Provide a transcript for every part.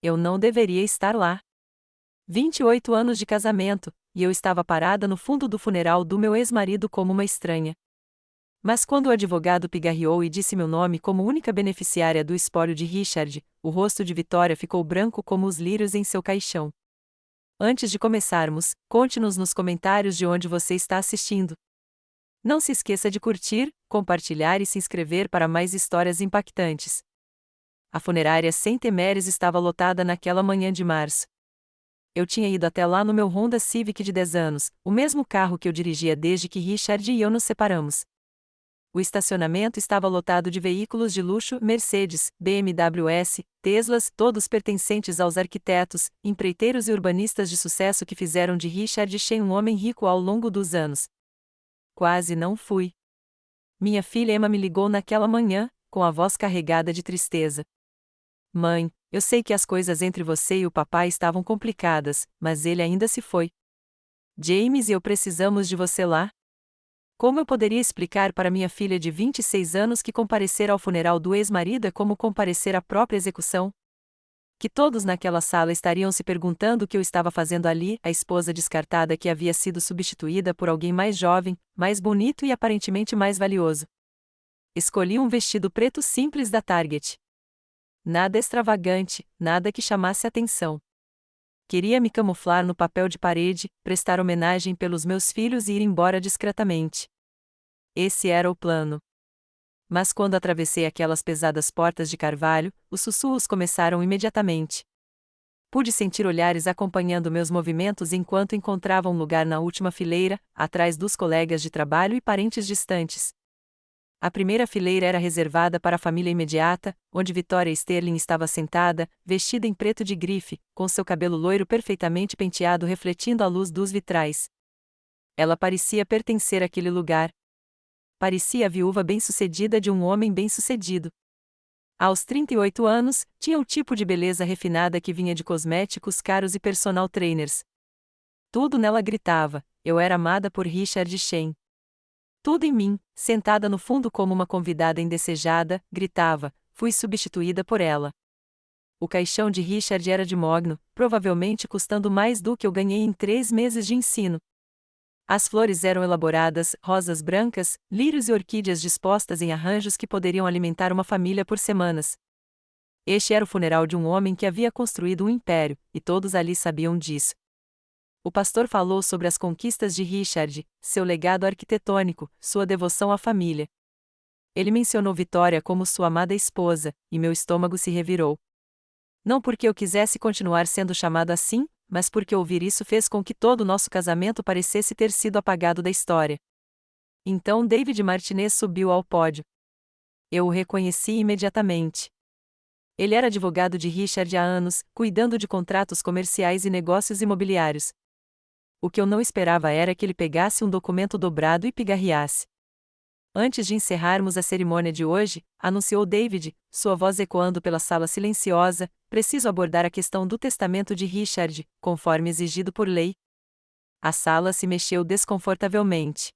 Eu não deveria estar lá. 28 anos de casamento, e eu estava parada no fundo do funeral do meu ex-marido como uma estranha. Mas quando o advogado pigarreou e disse meu nome como única beneficiária do espólio de Richard, o rosto de Vitória ficou branco como os lírios em seu caixão. Antes de começarmos, conte-nos nos comentários de onde você está assistindo. Não se esqueça de curtir, compartilhar e se inscrever para mais histórias impactantes. A funerária Sem Temeres estava lotada naquela manhã de março. Eu tinha ido até lá no meu Honda Civic de 10 anos, o mesmo carro que eu dirigia desde que Richard e eu nos separamos. O estacionamento estava lotado de veículos de luxo, Mercedes, BMWs, Teslas, todos pertencentes aos arquitetos, empreiteiros e urbanistas de sucesso que fizeram de Richard Shen um homem rico ao longo dos anos. Quase não fui. Minha filha Emma me ligou naquela manhã, com a voz carregada de tristeza. Mãe, eu sei que as coisas entre você e o papai estavam complicadas, mas ele ainda se foi. James e eu precisamos de você lá. Como eu poderia explicar para minha filha de 26 anos que comparecer ao funeral do ex-marido é como comparecer à própria execução? Que todos naquela sala estariam se perguntando o que eu estava fazendo ali, a esposa descartada que havia sido substituída por alguém mais jovem, mais bonito e aparentemente mais valioso. Escolhi um vestido preto simples da Target. Nada extravagante, nada que chamasse atenção. Queria me camuflar no papel de parede, prestar homenagem pelos meus filhos e ir embora discretamente. Esse era o plano. Mas quando atravessei aquelas pesadas portas de carvalho, os sussurros começaram imediatamente. Pude sentir olhares acompanhando meus movimentos enquanto encontrava um lugar na última fileira, atrás dos colegas de trabalho e parentes distantes. A primeira fileira era reservada para a família imediata, onde Victoria Sterling estava sentada, vestida em preto de grife, com seu cabelo loiro perfeitamente penteado refletindo a luz dos vitrais. Ela parecia pertencer àquele lugar. Parecia a viúva bem-sucedida de um homem bem-sucedido. Aos 38 anos, tinha o tipo de beleza refinada que vinha de cosméticos caros e personal trainers. Tudo nela gritava: eu era amada por Richard Shen. Tudo em mim, sentada no fundo como uma convidada indesejada, gritava: fui substituída por ela. O caixão de Richard era de mogno, provavelmente custando mais do que eu ganhei em 3 meses de ensino. As flores eram elaboradas, rosas brancas, lírios e orquídeas dispostas em arranjos que poderiam alimentar uma família por semanas. Este era o funeral de um homem que havia construído um império, e todos ali sabiam disso. O pastor falou sobre as conquistas de Richard, seu legado arquitetônico, sua devoção à família. Ele mencionou Vitória como sua amada esposa, e meu estômago se revirou. Não porque eu quisesse continuar sendo chamado assim, mas porque ouvir isso fez com que todo o nosso casamento parecesse ter sido apagado da história. Então David Martinez subiu ao pódio. Eu o reconheci imediatamente. Ele era advogado de Richard há anos, cuidando de contratos comerciais e negócios imobiliários. O que eu não esperava era que ele pegasse um documento dobrado e pigarreasse. Antes de encerrarmos a cerimônia de hoje, anunciou David, sua voz ecoando pela sala silenciosa, preciso abordar a questão do testamento de Richard, conforme exigido por lei. A sala se mexeu desconfortavelmente.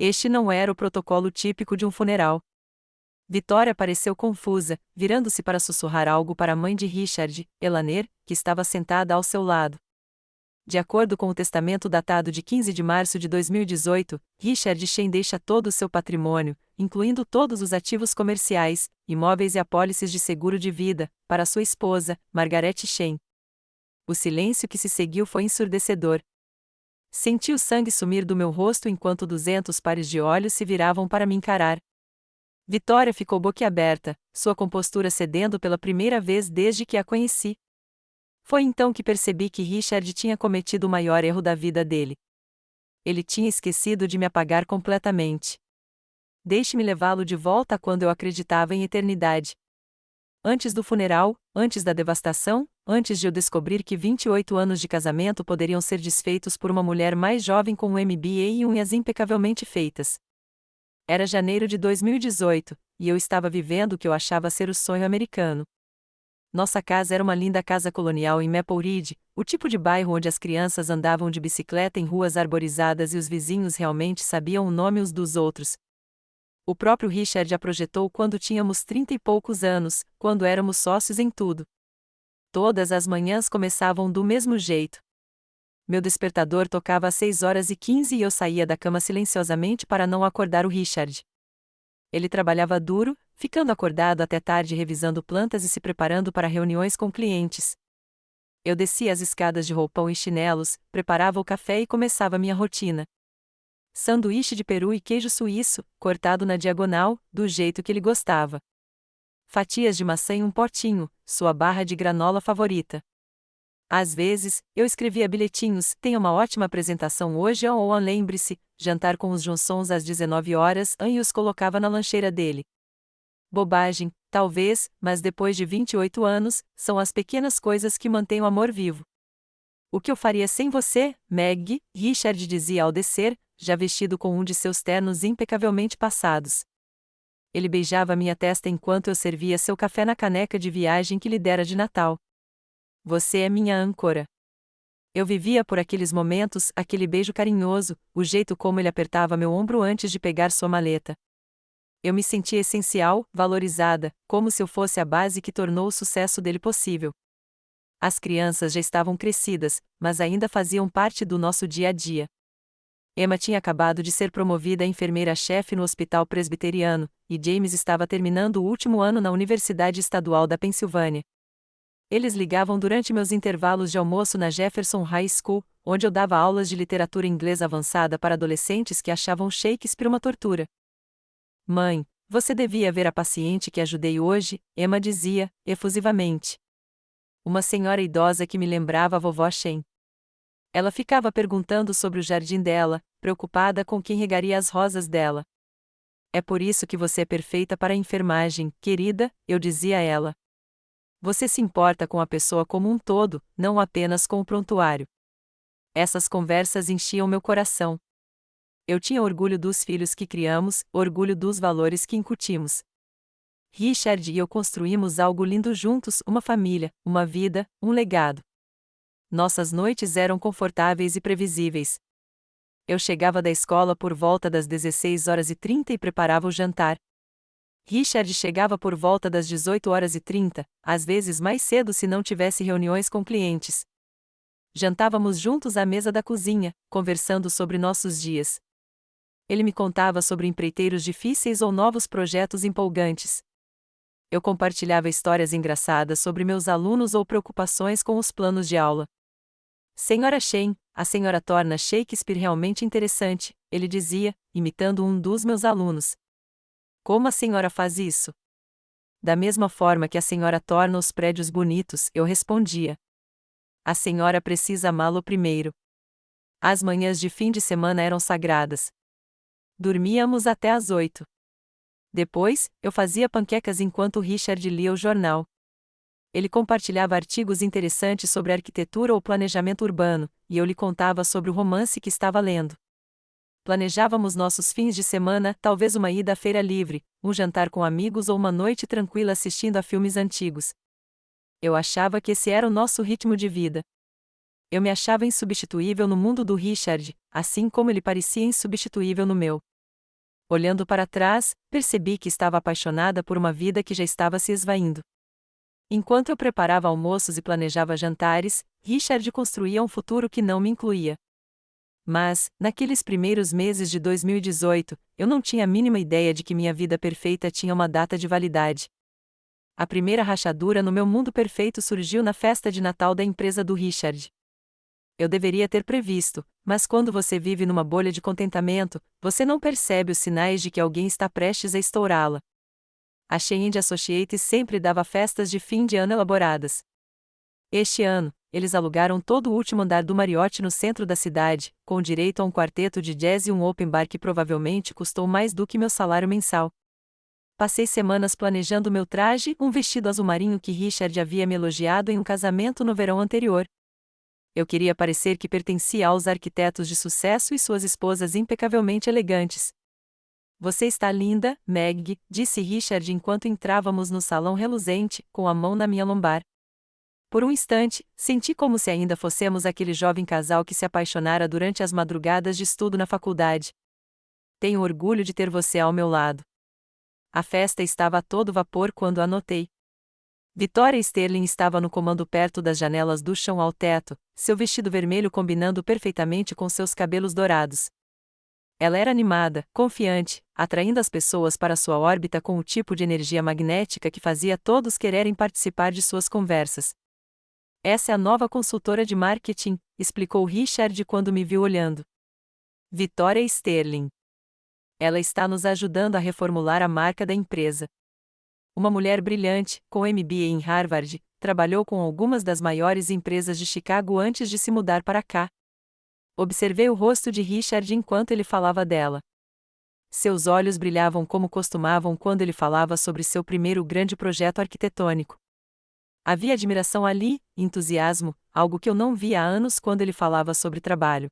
Este não era o protocolo típico de um funeral. Vitória pareceu confusa, virando-se para sussurrar algo para a mãe de Richard, Elaner, que estava sentada ao seu lado. De acordo com o testamento datado de 15 de março de 2018, Richard Shen deixa todo o seu patrimônio, incluindo todos os ativos comerciais, imóveis e apólices de seguro de vida, para sua esposa, Margaret Shen. O silêncio que se seguiu foi ensurdecedor. Senti o sangue sumir do meu rosto enquanto 200 pares de olhos se viravam para me encarar. Vitória ficou boquiaberta, sua compostura cedendo pela primeira vez desde que a conheci. Foi então que percebi que Richard tinha cometido o maior erro da vida dele. Ele tinha esquecido de me apagar completamente. Deixe-me levá-lo de volta a quando eu acreditava em eternidade. Antes do funeral, antes da devastação, antes de eu descobrir que 28 anos de casamento poderiam ser desfeitos por uma mulher mais jovem com um MBA e unhas impecavelmente feitas. Era janeiro de 2018, e eu estava vivendo o que eu achava ser o sonho americano. Nossa casa era uma linda casa colonial em Maple Ridge, o tipo de bairro onde as crianças andavam de bicicleta em ruas arborizadas e os vizinhos realmente sabiam o nome uns dos outros. O próprio Richard a projetou quando tínhamos 30 e poucos anos, quando éramos sócios em tudo. Todas as manhãs começavam do mesmo jeito. Meu despertador tocava às 6h15 e eu saía da cama silenciosamente para não acordar o Richard. Ele trabalhava duro, ficando acordado até tarde revisando plantas e se preparando para reuniões com clientes. Eu descia as escadas de roupão e chinelos, preparava o café e começava minha rotina. Sanduíche de peru e queijo suíço, cortado na diagonal, do jeito que ele gostava. Fatias de maçã em um potinho, sua barra de granola favorita. Às vezes, eu escrevia bilhetinhos: tenha uma ótima apresentação hoje ou lembre-se, jantar com os Johnsons às 19h, e os colocava na lancheira dele. Bobagem, talvez, mas depois de 28 anos, são as pequenas coisas que mantêm o amor vivo. O que eu faria sem você, Meg? Richard dizia ao descer, já vestido com um de seus ternos impecavelmente passados. Ele beijava minha testa enquanto eu servia seu café na caneca de viagem que lhe dera de Natal. Você é minha âncora. Eu vivia por aqueles momentos, aquele beijo carinhoso, o jeito como ele apertava meu ombro antes de pegar sua maleta. Eu me sentia essencial, valorizada, como se eu fosse a base que tornou o sucesso dele possível. As crianças já estavam crescidas, mas ainda faziam parte do nosso dia a dia. Emma tinha acabado de ser promovida a enfermeira-chefe no Hospital Presbiteriano, e James estava terminando o último ano na Universidade Estadual da Pensilvânia. Eles ligavam durante meus intervalos de almoço na Jefferson High School, onde eu dava aulas de literatura inglesa avançada para adolescentes que achavam Shakespeare uma tortura. Mãe, você devia ver a paciente que ajudei hoje, Emma dizia, efusivamente. Uma senhora idosa que me lembrava a vovó Shen. Ela ficava perguntando sobre o jardim dela, preocupada com quem regaria as rosas dela. É por isso que você é perfeita para a enfermagem, querida, eu dizia a ela. Você se importa com a pessoa como um todo, não apenas com o prontuário. Essas conversas enchiam meu coração. Eu tinha orgulho dos filhos que criamos, orgulho dos valores que incutimos. Richard e eu construímos algo lindo juntos, uma família, uma vida, um legado. Nossas noites eram confortáveis e previsíveis. Eu chegava da escola por volta das 16h30 e preparava o jantar. Richard chegava por volta das 18h30, às vezes mais cedo se não tivesse reuniões com clientes. Jantávamos juntos à mesa da cozinha, conversando sobre nossos dias. Ele me contava sobre empreiteiros difíceis ou novos projetos empolgantes. Eu compartilhava histórias engraçadas sobre meus alunos ou preocupações com os planos de aula. Senhora Shen, a senhora torna Shakespeare realmente interessante, ele dizia, imitando um dos meus alunos. Como a senhora faz isso? Da mesma forma que a senhora torna os prédios bonitos, eu respondia. A senhora precisa amá-lo primeiro. As manhãs de fim de semana eram sagradas. Dormíamos até às 8. Depois, eu fazia panquecas enquanto Richard lia o jornal. Ele compartilhava artigos interessantes sobre arquitetura ou planejamento urbano, e eu lhe contava sobre o romance que estava lendo. Planejávamos nossos fins de semana, talvez uma ida à feira livre, um jantar com amigos ou uma noite tranquila assistindo a filmes antigos. Eu achava que esse era o nosso ritmo de vida. Eu me achava insubstituível no mundo do Richard, assim como ele parecia insubstituível no meu. Olhando para trás, percebi que estava apaixonada por uma vida que já estava se esvaindo. Enquanto eu preparava almoços e planejava jantares, Richard construía um futuro que não me incluía. Mas, naqueles primeiros meses de 2018, eu não tinha a mínima ideia de que minha vida perfeita tinha uma data de validade. A primeira rachadura no meu mundo perfeito surgiu na festa de Natal da empresa do Richard. Eu deveria ter previsto, mas quando você vive numa bolha de contentamento, você não percebe os sinais de que alguém está prestes a estourá-la. A Shein Associates sempre dava festas de fim de ano elaboradas. Este ano, eles alugaram todo o último andar do Marriott no centro da cidade, com direito a um quarteto de jazz e um open bar que provavelmente custou mais do que meu salário mensal. Passei semanas planejando meu traje, um vestido azul marinho que Richard havia me elogiado em um casamento no verão anterior. Eu queria parecer que pertencia aos arquitetos de sucesso e suas esposas impecavelmente elegantes. Você está linda, Meg, disse Richard enquanto entrávamos no salão reluzente, com a mão na minha lombar. Por um instante, senti como se ainda fôssemos aquele jovem casal que se apaixonara durante as madrugadas de estudo na faculdade. Tenho orgulho de ter você ao meu lado. A festa estava a todo vapor quando anotei. Victoria Sterling estava no comando perto das janelas do chão ao teto, seu vestido vermelho combinando perfeitamente com seus cabelos dourados. Ela era animada, confiante, atraindo as pessoas para sua órbita com o tipo de energia magnética que fazia todos quererem participar de suas conversas. Essa é a nova consultora de marketing, explicou Richard quando me viu olhando. Victoria Sterling. Ela está nos ajudando a reformular a marca da empresa. Uma mulher brilhante, com MBA em Harvard, trabalhou com algumas das maiores empresas de Chicago antes de se mudar para cá. Observei o rosto de Richard enquanto ele falava dela. Seus olhos brilhavam como costumavam quando ele falava sobre seu primeiro grande projeto arquitetônico. Havia admiração ali, entusiasmo, algo que eu não via há anos quando ele falava sobre trabalho.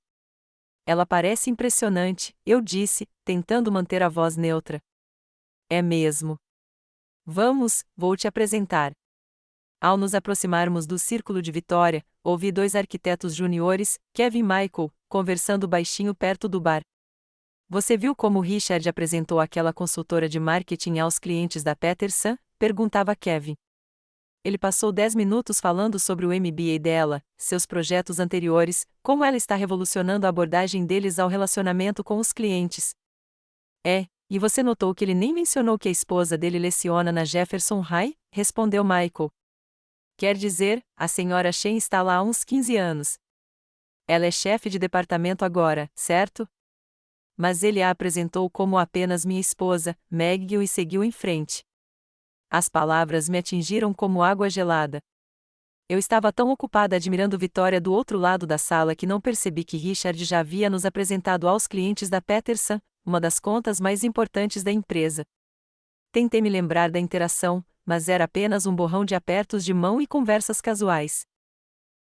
Ela parece impressionante, eu disse, tentando manter a voz neutra. É mesmo. Vamos, vou te apresentar. Ao nos aproximarmos do círculo de Vitória, ouvi dois arquitetos juniores, Kevin e Michael, conversando baixinho perto do bar. Você viu como Richard apresentou aquela consultora de marketing aos clientes da Peterson? Perguntava Kevin. Ele passou 10 minutos falando sobre o MBA dela, seus projetos anteriores, como ela está revolucionando a abordagem deles ao relacionamento com os clientes. E você notou que ele nem mencionou que a esposa dele leciona na Jefferson High? Respondeu Michael. Quer dizer, a senhora Shen está lá há uns 15 anos. Ela é chefe de departamento agora, certo? Mas ele a apresentou como apenas minha esposa, Maggie, e seguiu em frente. As palavras me atingiram como água gelada. Eu estava tão ocupada admirando Vitória do outro lado da sala que não percebi que Richard já havia nos apresentado aos clientes da Peterson, uma das contas mais importantes da empresa. Tentei me lembrar da interação, mas era apenas um borrão de apertos de mão e conversas casuais.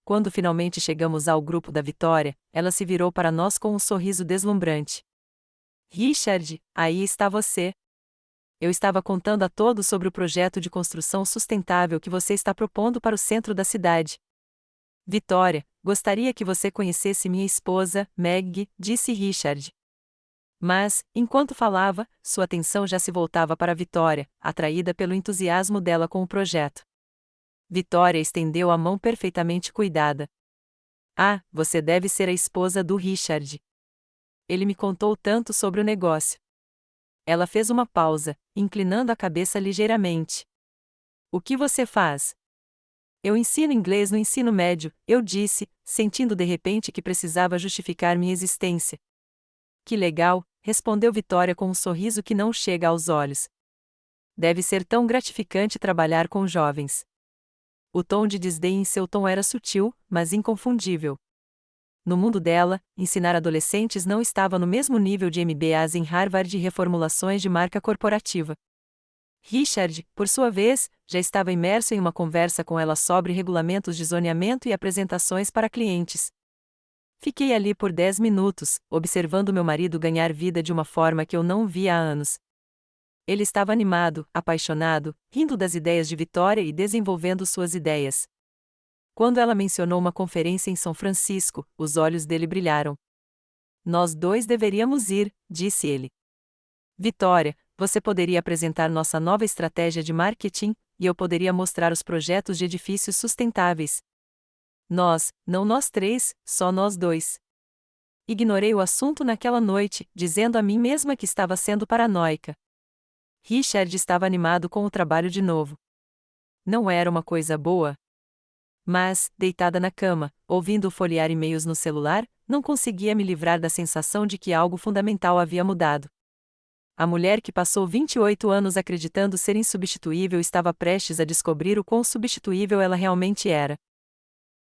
Quando finalmente chegamos ao grupo da Vitória, ela se virou para nós com um sorriso deslumbrante. Richard, aí está você. Eu estava contando a todos sobre o projeto de construção sustentável que você está propondo para o centro da cidade. Vitória, gostaria que você conhecesse minha esposa, Meg, disse Richard. Mas, enquanto falava, sua atenção já se voltava para Vitória, atraída pelo entusiasmo dela com o projeto. Vitória estendeu a mão perfeitamente cuidada. Ah, você deve ser a esposa do Richard. Ele me contou tanto sobre o negócio. Ela fez uma pausa, inclinando a cabeça ligeiramente. O que você faz? Eu ensino inglês no ensino médio, eu disse, sentindo de repente que precisava justificar minha existência. Que legal, respondeu Vitória com um sorriso que não chega aos olhos. Deve ser tão gratificante trabalhar com jovens. O tom de desdém em seu tom era sutil, mas inconfundível. No mundo dela, ensinar adolescentes não estava no mesmo nível de MBAs em Harvard e reformulações de marca corporativa. Richard, por sua vez, já estava imerso em uma conversa com ela sobre regulamentos de zoneamento e apresentações para clientes. Fiquei ali por 10 minutos, observando meu marido ganhar vida de uma forma que eu não via há anos. Ele estava animado, apaixonado, rindo das ideias de Vitória e desenvolvendo suas ideias. Quando ela mencionou uma conferência em São Francisco, os olhos dele brilharam. Nós dois deveríamos ir, disse ele. Vitória, você poderia apresentar nossa nova estratégia de marketing, e eu poderia mostrar os projetos de edifícios sustentáveis. Não nós três, só nós dois. Ignorei o assunto naquela noite, dizendo a mim mesma que estava sendo paranoica. Richard estava animado com o trabalho de novo. Não era uma coisa boa? Mas, deitada na cama, ouvindo-o folhear e-mails no celular, não conseguia me livrar da sensação de que algo fundamental havia mudado. A mulher que passou 28 anos acreditando ser insubstituível estava prestes a descobrir o quão substituível ela realmente era.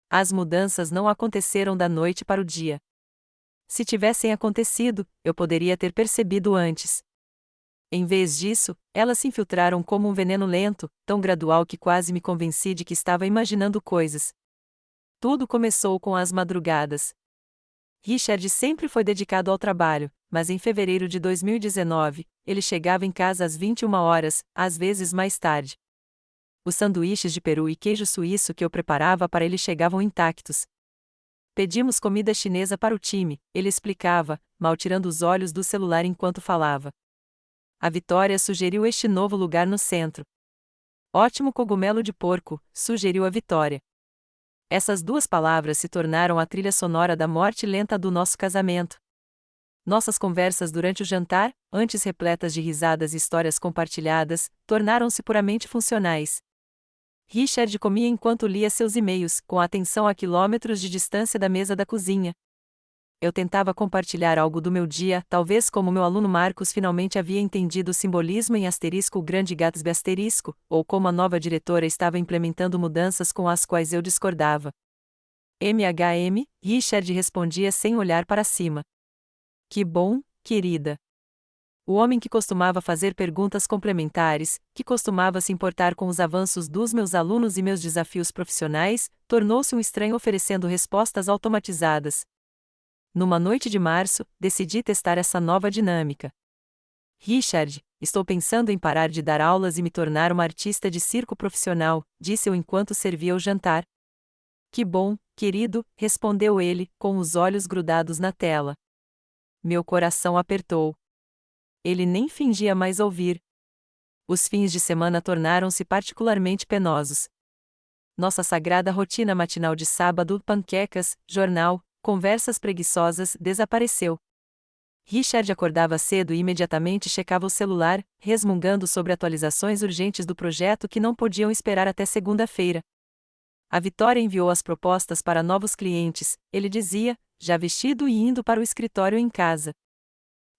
As mudanças não aconteceram da noite para o dia. Se tivessem acontecido, eu poderia ter percebido antes. Em vez disso, elas se infiltraram como um veneno lento, tão gradual que quase me convenci de que estava imaginando coisas. Tudo começou com as madrugadas. Richard sempre foi dedicado ao trabalho, mas em fevereiro de 2019, ele chegava em casa às 21 horas, às vezes mais tarde. Os sanduíches de peru e queijo suíço que eu preparava para ele chegavam intactos. Pedimos comida chinesa para o time, ele explicava, mal tirando os olhos do celular enquanto falava. A Vitória sugeriu este novo lugar no centro. Ótimo cogumelo de porco, sugeriu a Vitória. Essas duas palavras se tornaram a trilha sonora da morte lenta do nosso casamento. Nossas conversas durante o jantar, antes repletas de risadas e histórias compartilhadas, tornaram-se puramente funcionais. Richard comia enquanto lia seus e-mails, com atenção a quilômetros de distância da mesa da cozinha. Eu tentava compartilhar algo do meu dia, talvez como meu aluno Marcos finalmente havia entendido o simbolismo em asterisco o grande Gatsby asterisco, ou como a nova diretora estava implementando mudanças com as quais eu discordava. Richard respondia sem olhar para cima. Que bom, querida. O homem que costumava fazer perguntas complementares, que costumava se importar com os avanços dos meus alunos e meus desafios profissionais, tornou-se um estranho oferecendo respostas automatizadas. Numa noite de março, decidi testar essa nova dinâmica. Richard, estou pensando em parar de dar aulas e me tornar uma artista de circo profissional, disse eu enquanto servia o jantar. Que bom, querido, respondeu ele, com os olhos grudados na tela. Meu coração apertou. Ele nem fingia mais ouvir. Os fins de semana tornaram-se particularmente penosos. Nossa sagrada rotina matinal de sábado, panquecas, jornal, conversas preguiçosas, desapareceu. Richard acordava cedo e imediatamente checava o celular, resmungando sobre atualizações urgentes do projeto que não podiam esperar até segunda-feira. A Vitória enviou as propostas para novos clientes, ele dizia, já vestido e indo para o escritório em casa.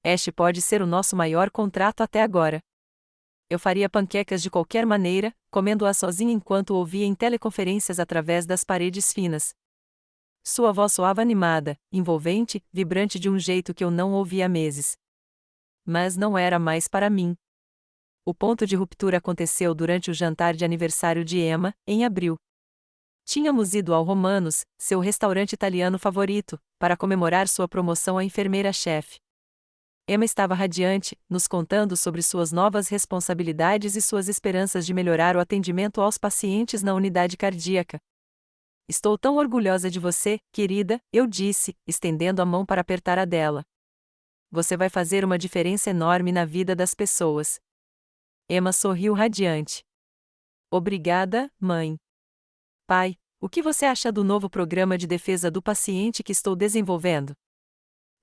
Este pode ser o nosso maior contrato até agora. Eu faria panquecas de qualquer maneira, comendo-as sozinha enquanto ouvia em teleconferências através das paredes finas. Sua voz soava animada, envolvente, vibrante de um jeito que eu não ouvia há meses. Mas não era mais para mim. O ponto de ruptura aconteceu durante o jantar de aniversário de Emma, em abril. Tínhamos ido ao Romanos, seu restaurante italiano favorito, para comemorar sua promoção a enfermeira-chefe. Emma estava radiante, nos contando sobre suas novas responsabilidades e suas esperanças de melhorar o atendimento aos pacientes na unidade cardíaca. Estou tão orgulhosa de você, querida, eu disse, estendendo a mão para apertar a dela. Você vai fazer uma diferença enorme na vida das pessoas. Emma sorriu radiante. Obrigada, mãe. Pai, o que você acha do novo programa de defesa do paciente que estou desenvolvendo?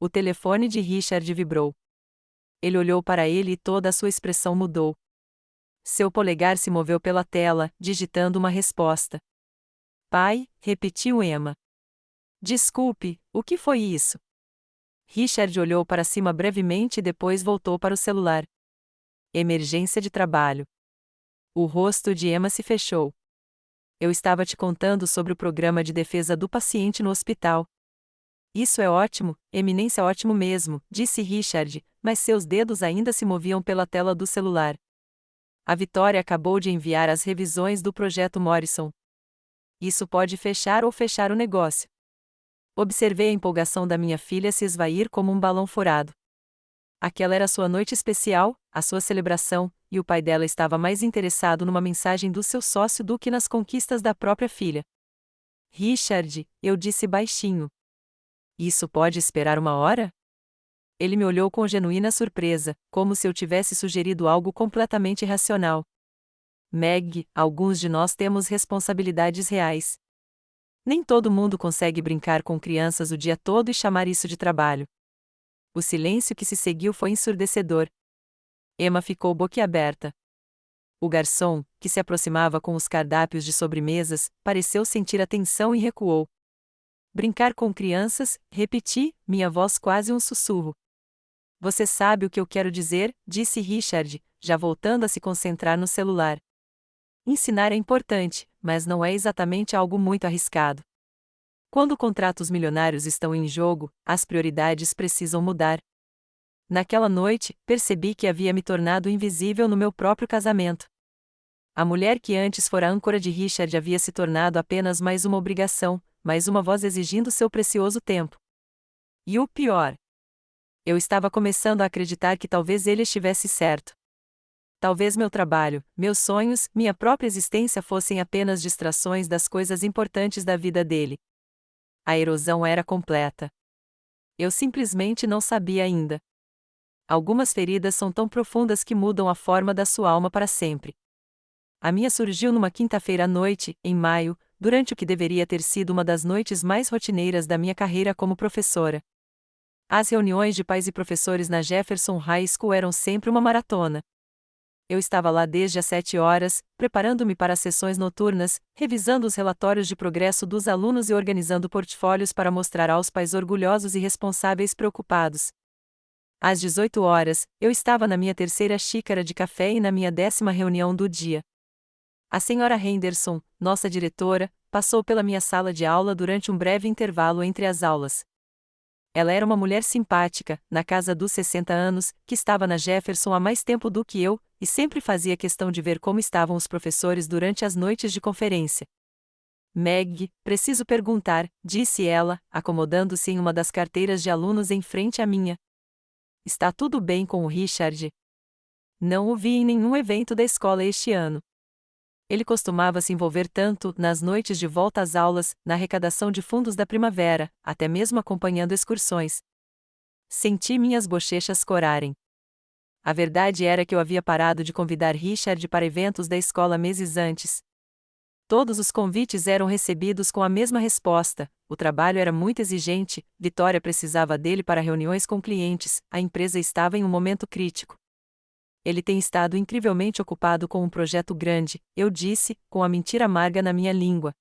O telefone de Richard vibrou. Ele olhou para ele e toda a sua expressão mudou. Seu polegar se moveu pela tela, digitando uma resposta. Pai, repetiu Emma. Desculpe, o que foi isso? Richard olhou para cima brevemente e depois voltou para o celular. Emergência de trabalho. O rosto de Emma se fechou. Eu estava te contando sobre o programa de defesa do paciente no hospital. Isso é ótimo, eminência ótimo mesmo, disse Richard, mas seus dedos ainda se moviam pela tela do celular. A Vitória acabou de enviar as revisões do projeto Morrison. Isso pode fechar ou fechar o negócio. Observei a empolgação da minha filha se esvair como um balão furado. Aquela era sua noite especial, a sua celebração, e o pai dela estava mais interessado numa mensagem do seu sócio do que nas conquistas da própria filha. Richard, eu disse baixinho. Isso pode esperar uma hora? Ele me olhou com genuína surpresa, como se eu tivesse sugerido algo completamente irracional. Meg, alguns de nós temos responsabilidades reais. Nem todo mundo consegue brincar com crianças o dia todo e chamar isso de trabalho. O silêncio que se seguiu foi ensurdecedor. Emma ficou boquiaberta. O garçom, que se aproximava com os cardápios de sobremesas, pareceu sentir a tensão e recuou. Brincar com crianças, repeti, minha voz quase um sussurro. Você sabe o que eu quero dizer, disse Richard, já voltando a se concentrar no celular. Ensinar é importante, mas não é exatamente algo muito arriscado. Quando contratos milionários estão em jogo, as prioridades precisam mudar. Naquela noite, percebi que havia me tornado invisível no meu próprio casamento. A mulher que antes fora âncora de Richard havia se tornado apenas mais uma obrigação, mais uma voz exigindo seu precioso tempo. E o pior. Eu estava começando a acreditar que talvez ele estivesse certo. Talvez meu trabalho, meus sonhos, minha própria existência fossem apenas distrações das coisas importantes da vida dele. A erosão era completa. Eu simplesmente não sabia ainda. Algumas feridas são tão profundas que mudam a forma da sua alma para sempre. A minha surgiu numa quinta-feira à noite, em maio, durante o que deveria ter sido uma das noites mais rotineiras da minha carreira como professora. As reuniões de pais e professores na Jefferson High School eram sempre uma maratona. Eu estava lá desde as 7 horas, preparando-me para as sessões noturnas, revisando os relatórios de progresso dos alunos e organizando portfólios para mostrar aos pais orgulhosos e responsáveis preocupados. Às 18 horas, eu estava na minha terceira xícara de café e na minha 10ª reunião do dia. A senhora Henderson, nossa diretora, passou pela minha sala de aula durante um breve intervalo entre as aulas. Ela era uma mulher simpática, na casa dos 60 anos, que estava na Jefferson há mais tempo do que eu, e sempre fazia questão de ver como estavam os professores durante as noites de conferência. Meg, preciso perguntar, disse ela, acomodando-se em uma das carteiras de alunos em frente à minha. Está tudo bem com o Richard? Não o vi em nenhum evento da escola este ano. Ele costumava se envolver tanto, nas noites de volta às aulas, na arrecadação de fundos da primavera, até mesmo acompanhando excursões. Senti minhas bochechas corarem. A verdade era que eu havia parado de convidar Richard para eventos da escola meses antes. Todos os convites eram recebidos com a mesma resposta: o trabalho era muito exigente, Vitória precisava dele para reuniões com clientes, a empresa estava em um momento crítico. Ele tem estado incrivelmente ocupado com um projeto grande, eu disse, com a mentira amarga na minha língua.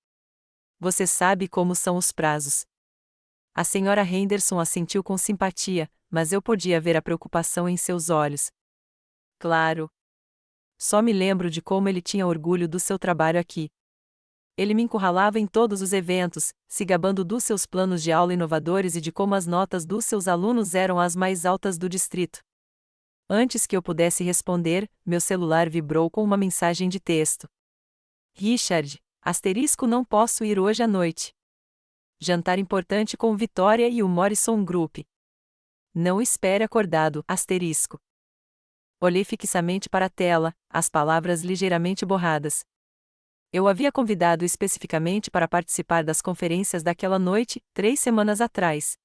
Você sabe como são os prazos. A senhora Henderson assentiu com simpatia, mas eu podia ver a preocupação em seus olhos. Claro. Só me lembro de como ele tinha orgulho do seu trabalho aqui. Ele me encurralava em todos os eventos, se gabando dos seus planos de aula inovadores e de como as notas dos seus alunos eram as mais altas do distrito. Antes que eu pudesse responder, meu celular vibrou com uma mensagem de texto. Richard, não posso ir hoje à noite. Jantar importante com Vitória e o Morrison Group. Não espere acordado, Olhei fixamente para a tela, as palavras ligeiramente borradas. Eu havia convidado especificamente para participar das conferências daquela noite, 3 semanas atrás.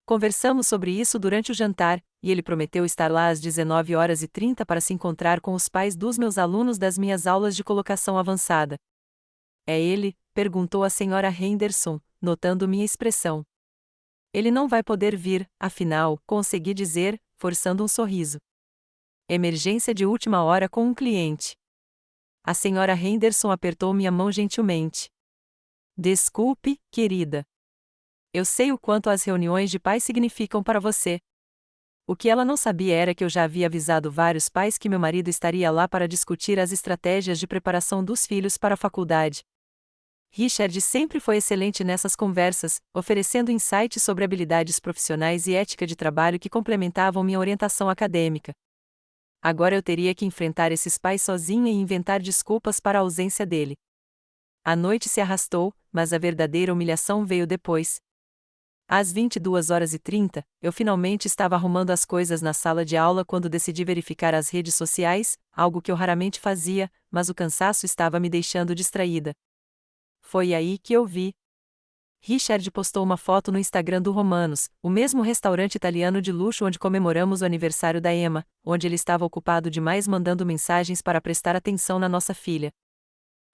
Conversamos sobre isso durante o jantar, e ele prometeu estar lá às 19h30 para se encontrar com os pais dos meus alunos das minhas aulas de colocação avançada. É ele? Perguntou a senhora Henderson, notando minha expressão. Ele não vai poder vir, afinal, consegui dizer, forçando um sorriso. Emergência de última hora com um cliente. A senhora Henderson apertou minha mão gentilmente. Desculpe, querida. Eu sei o quanto as reuniões de pais significam para você. O que ela não sabia era que eu já havia avisado vários pais que meu marido estaria lá para discutir as estratégias de preparação dos filhos para a faculdade. Richard sempre foi excelente nessas conversas, oferecendo insights sobre habilidades profissionais e ética de trabalho que complementavam minha orientação acadêmica. Agora eu teria que enfrentar esses pais sozinha e inventar desculpas para a ausência dele. A noite se arrastou, mas a verdadeira humilhação veio depois. Às 22h30, eu finalmente estava arrumando as coisas na sala de aula quando decidi verificar as redes sociais, algo que eu raramente fazia, mas o cansaço estava me deixando distraída. Foi aí que eu vi. Richard postou uma foto no Instagram do Romanos, o mesmo restaurante italiano de luxo onde comemoramos o aniversário da Emma, onde ele estava ocupado demais mandando mensagens para prestar atenção na nossa filha.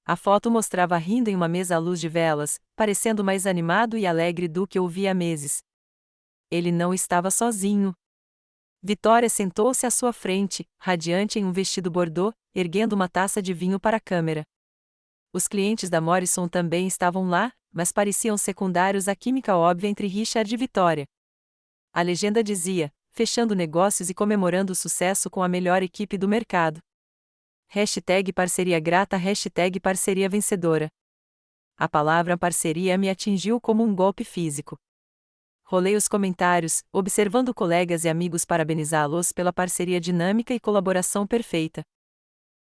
A foto mostrava rindo em uma mesa à luz de velas, parecendo mais animado e alegre do que eu via há meses. Ele não estava sozinho. Vitória sentou-se à sua frente, radiante em um vestido bordô, erguendo uma taça de vinho para a câmera. Os clientes da Morrison também estavam lá, mas pareciam secundários à química óbvia entre Richard e Vitória. A legenda dizia: fechando negócios e comemorando o sucesso com a melhor equipe do mercado. #parceria grata, #parceria vencedora. A palavra parceria me atingiu como um golpe físico. Rolei os comentários, observando colegas e amigos parabenizá-los pela parceria dinâmica e colaboração perfeita.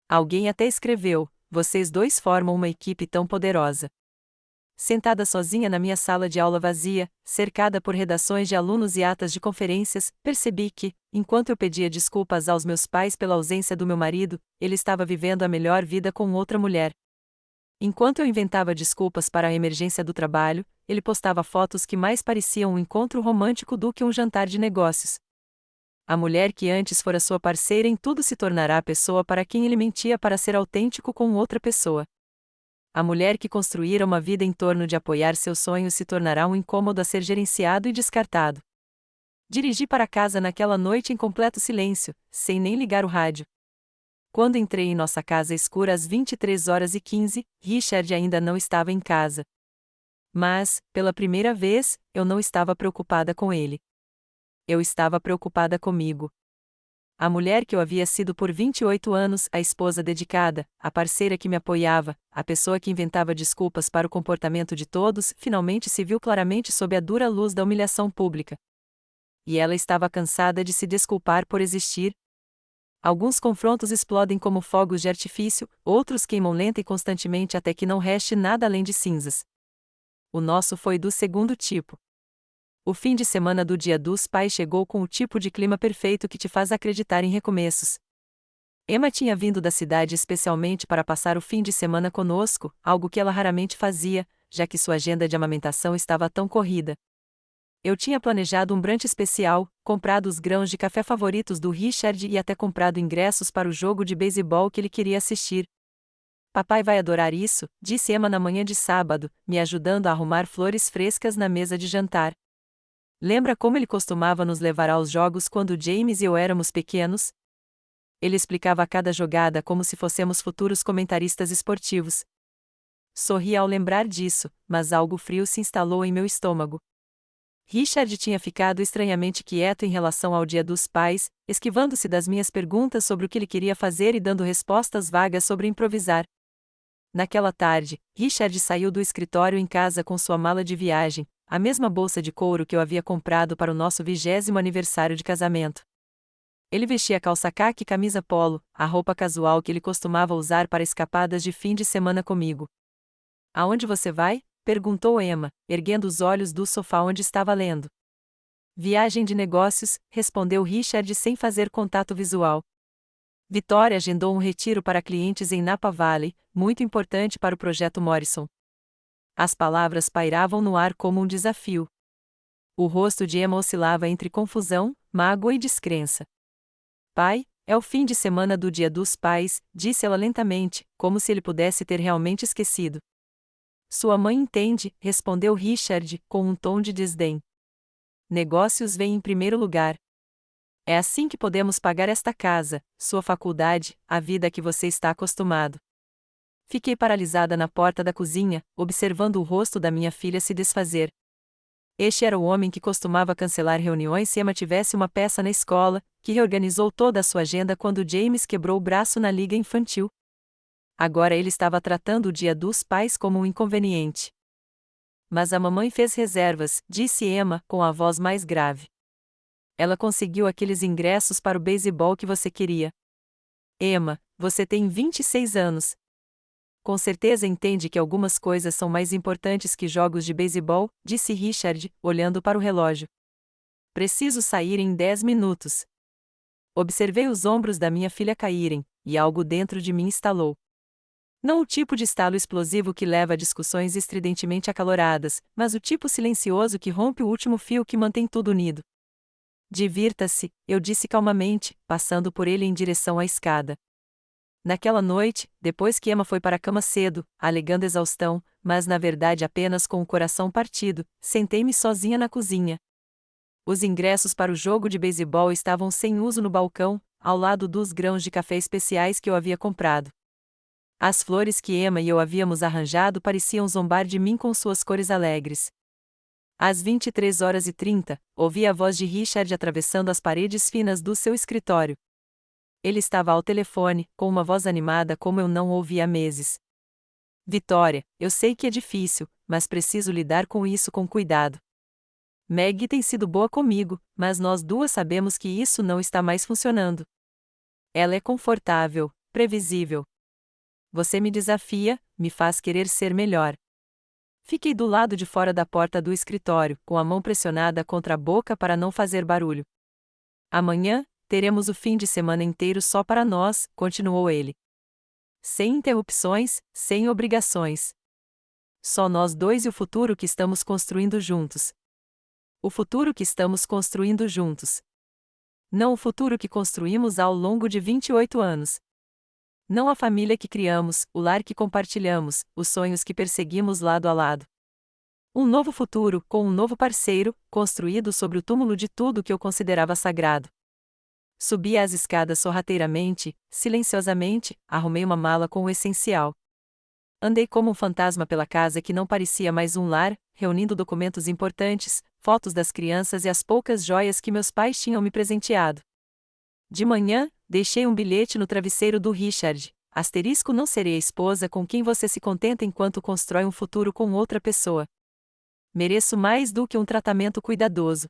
Alguém até escreveu: vocês dois formam uma equipe tão poderosa. Sentada sozinha na minha sala de aula vazia, cercada por redações de alunos e atas de conferências, percebi que, enquanto eu pedia desculpas aos meus pais pela ausência do meu marido, ele estava vivendo a melhor vida com outra mulher. Enquanto eu inventava desculpas para a emergência do trabalho, ele postava fotos que mais pareciam um encontro romântico do que um jantar de negócios. A mulher que antes fora sua parceira em tudo se tornará a pessoa para quem ele mentia para ser autêntico com outra pessoa. A mulher que construíra uma vida em torno de apoiar seus sonhos se tornará um incômodo a ser gerenciado e descartado. Dirigi para casa naquela noite em completo silêncio, sem nem ligar o rádio. Quando entrei em nossa casa escura às 23h15, Richard ainda não estava em casa. Mas, pela primeira vez, eu não estava preocupada com ele. Eu estava preocupada comigo. A mulher que eu havia sido por 28 anos, a esposa dedicada, a parceira que me apoiava, a pessoa que inventava desculpas para o comportamento de todos, finalmente se viu claramente sob a dura luz da humilhação pública. E ela estava cansada de se desculpar por existir. Alguns confrontos explodem como fogos de artifício, outros queimam lenta e constantemente até que não reste nada além de cinzas. O nosso foi do segundo tipo. O fim de semana do Dia dos Pais chegou com o tipo de clima perfeito que te faz acreditar em recomeços. Emma tinha vindo da cidade especialmente para passar o fim de semana conosco, algo que ela raramente fazia, já que sua agenda de amamentação estava tão corrida. Eu tinha planejado um brunch especial, comprado os grãos de café favoritos do Richard e até comprado ingressos para o jogo de beisebol que ele queria assistir. Papai vai adorar isso, disse Emma na manhã de sábado, me ajudando a arrumar flores frescas na mesa de jantar. Lembra como ele costumava nos levar aos jogos quando James e eu éramos pequenos? Ele explicava cada jogada como se fossemos futuros comentaristas esportivos. Sorri ao lembrar disso, mas algo frio se instalou em meu estômago. Richard tinha ficado estranhamente quieto em relação ao Dia dos Pais, esquivando-se das minhas perguntas sobre o que ele queria fazer e dando respostas vagas sobre improvisar. Naquela tarde, Richard saiu do escritório em casa com sua mala de viagem, a mesma bolsa de couro que eu havia comprado para o nosso 20º aniversário de casamento. Ele vestia calça caque e camisa polo, a roupa casual que ele costumava usar para escapadas de fim de semana comigo. Aonde você vai? Perguntou Emma, erguendo os olhos do sofá onde estava lendo. Viagem de negócios, respondeu Richard sem fazer contato visual. Vitória agendou um retiro para clientes em Napa Valley, muito importante para o projeto Morrison. As palavras pairavam no ar como um desafio. O rosto de Emma oscilava entre confusão, mágoa e descrença. Pai, é o fim de semana do Dia dos Pais, disse ela lentamente, como se ele pudesse ter realmente esquecido. Sua mãe entende, respondeu Richard, com um tom de desdém. Negócios vêm em primeiro lugar. É assim que podemos pagar esta casa, sua faculdade, a vida a que você está acostumado. Fiquei paralisada na porta da cozinha, observando o rosto da minha filha se desfazer. Este era o homem que costumava cancelar reuniões se Emma tivesse uma peça na escola, que reorganizou toda a sua agenda quando James quebrou o braço na liga infantil. Agora ele estava tratando o Dia dos Pais como um inconveniente. Mas a mamãe fez reservas, disse Emma, com a voz mais grave. Ela conseguiu aqueles ingressos para o beisebol que você queria. Emma, você tem 26 anos. Com certeza entende que algumas coisas são mais importantes que jogos de beisebol, disse Richard, olhando para o relógio. Preciso sair em 10 minutos. Observei os ombros da minha filha caírem, e algo dentro de mim estalou. Não o tipo de estalo explosivo que leva a discussões estridentemente acaloradas, mas o tipo silencioso que rompe o último fio que mantém tudo unido. Divirta-se, eu disse calmamente, passando por ele em direção à escada. Naquela noite, depois que Emma foi para a cama cedo, alegando exaustão, mas na verdade apenas com o coração partido, sentei-me sozinha na cozinha. Os ingressos para o jogo de beisebol estavam sem uso no balcão, ao lado dos grãos de café especiais que eu havia comprado. As flores que Emma e eu havíamos arranjado pareciam zombar de mim com suas cores alegres. Às 23h30, ouvi a voz de Richard atravessando as paredes finas do seu escritório. Ele estava ao telefone, com uma voz animada como eu não ouvi há meses. Vitória, eu sei que é difícil, mas preciso lidar com isso com cuidado. Maggie tem sido boa comigo, mas nós duas sabemos que isso não está mais funcionando. Ela é confortável, previsível. Você me desafia, me faz querer ser melhor. Fiquei do lado de fora da porta do escritório, com a mão pressionada contra a boca para não fazer barulho. Amanhã, teremos o fim de semana inteiro só para nós, continuou ele. Sem interrupções, sem obrigações. Só nós dois e o futuro que estamos construindo juntos. O futuro que estamos construindo juntos. Não o futuro que construímos ao longo de 28 anos. Não a família que criamos, o lar que compartilhamos, os sonhos que perseguimos lado a lado. Um novo futuro, com um novo parceiro, construído sobre o túmulo de tudo que eu considerava sagrado. Subi as escadas sorrateiramente, silenciosamente, arrumei uma mala com o essencial. Andei como um fantasma pela casa que não parecia mais um lar, reunindo documentos importantes, fotos das crianças e as poucas joias que meus pais tinham me presenteado. De manhã, deixei um bilhete no travesseiro do Richard. Asterisco: não serei a esposa com quem você se contenta enquanto constrói um futuro com outra pessoa. Mereço mais do que um tratamento cuidadoso.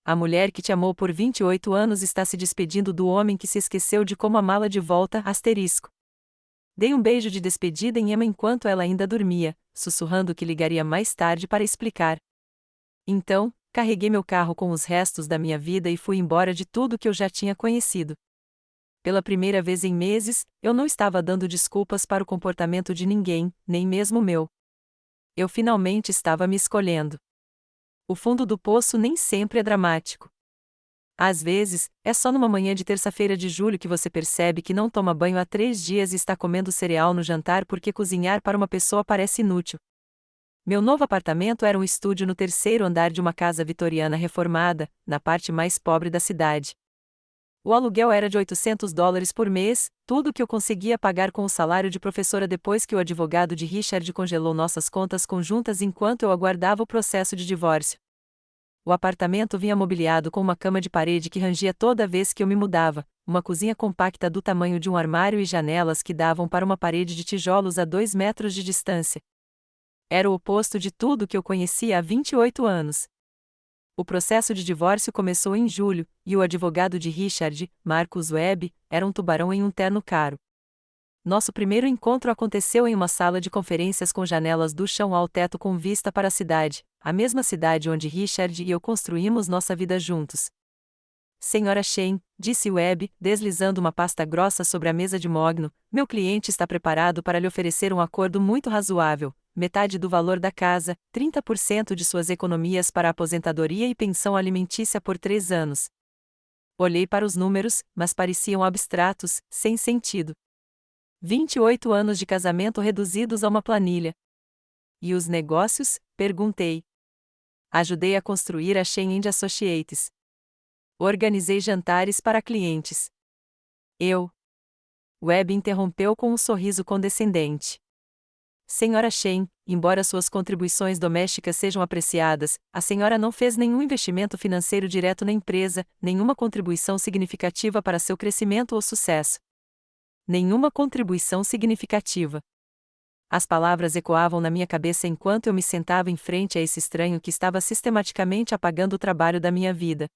A mulher que te amou por 28 anos está se despedindo do homem que se esqueceu de como amá-la de volta. Asterisco. Dei um beijo de despedida em Emma enquanto ela ainda dormia, sussurrando que ligaria mais tarde para explicar. Então, carreguei meu carro com os restos da minha vida e fui embora de tudo que eu já tinha conhecido. Pela primeira vez em meses, eu não estava dando desculpas para o comportamento de ninguém, nem mesmo o meu. Eu finalmente estava me escolhendo. O fundo do poço nem sempre é dramático. Às vezes, é só numa manhã de terça-feira de julho que você percebe que não toma banho há 3 dias e está comendo cereal no jantar porque cozinhar para uma pessoa parece inútil. Meu novo apartamento era um estúdio no 3º andar de uma casa vitoriana reformada, na parte mais pobre da cidade. O aluguel era de $800 por mês, tudo o que eu conseguia pagar com o salário de professora depois que o advogado de Richard congelou nossas contas conjuntas enquanto eu aguardava o processo de divórcio. O apartamento vinha mobiliado com uma cama de parede que rangia toda vez que eu me mudava, uma cozinha compacta do tamanho de um armário e janelas que davam para uma parede de tijolos a 2 metros de distância. Era o oposto de tudo que eu conhecia há 28 anos. O processo de divórcio começou em julho, e o advogado de Richard, Marcus Webb, era um tubarão em um terno caro. Nosso primeiro encontro aconteceu em uma sala de conferências com janelas do chão ao teto com vista para a cidade, a mesma cidade onde Richard e eu construímos nossa vida juntos. Senhora Shane, disse Webb, deslizando uma pasta grossa sobre a mesa de mogno, meu cliente está preparado para lhe oferecer um acordo muito razoável, metade do valor da casa, 30% de suas economias para aposentadoria e pensão alimentícia por 3 anos. Olhei para os números, mas pareciam abstratos, sem sentido. 28 anos de casamento reduzidos a uma planilha. E os negócios? Perguntei. Ajudei a construir a Shane & Associates. Organizei jantares para clientes. Webb interrompeu com um sorriso condescendente. Senhora Shane, embora suas contribuições domésticas sejam apreciadas, a senhora não fez nenhum investimento financeiro direto na empresa, nenhuma contribuição significativa para seu crescimento ou sucesso. Nenhuma contribuição significativa. As palavras ecoavam na minha cabeça enquanto eu me sentava em frente a esse estranho que estava sistematicamente apagando o trabalho da minha vida.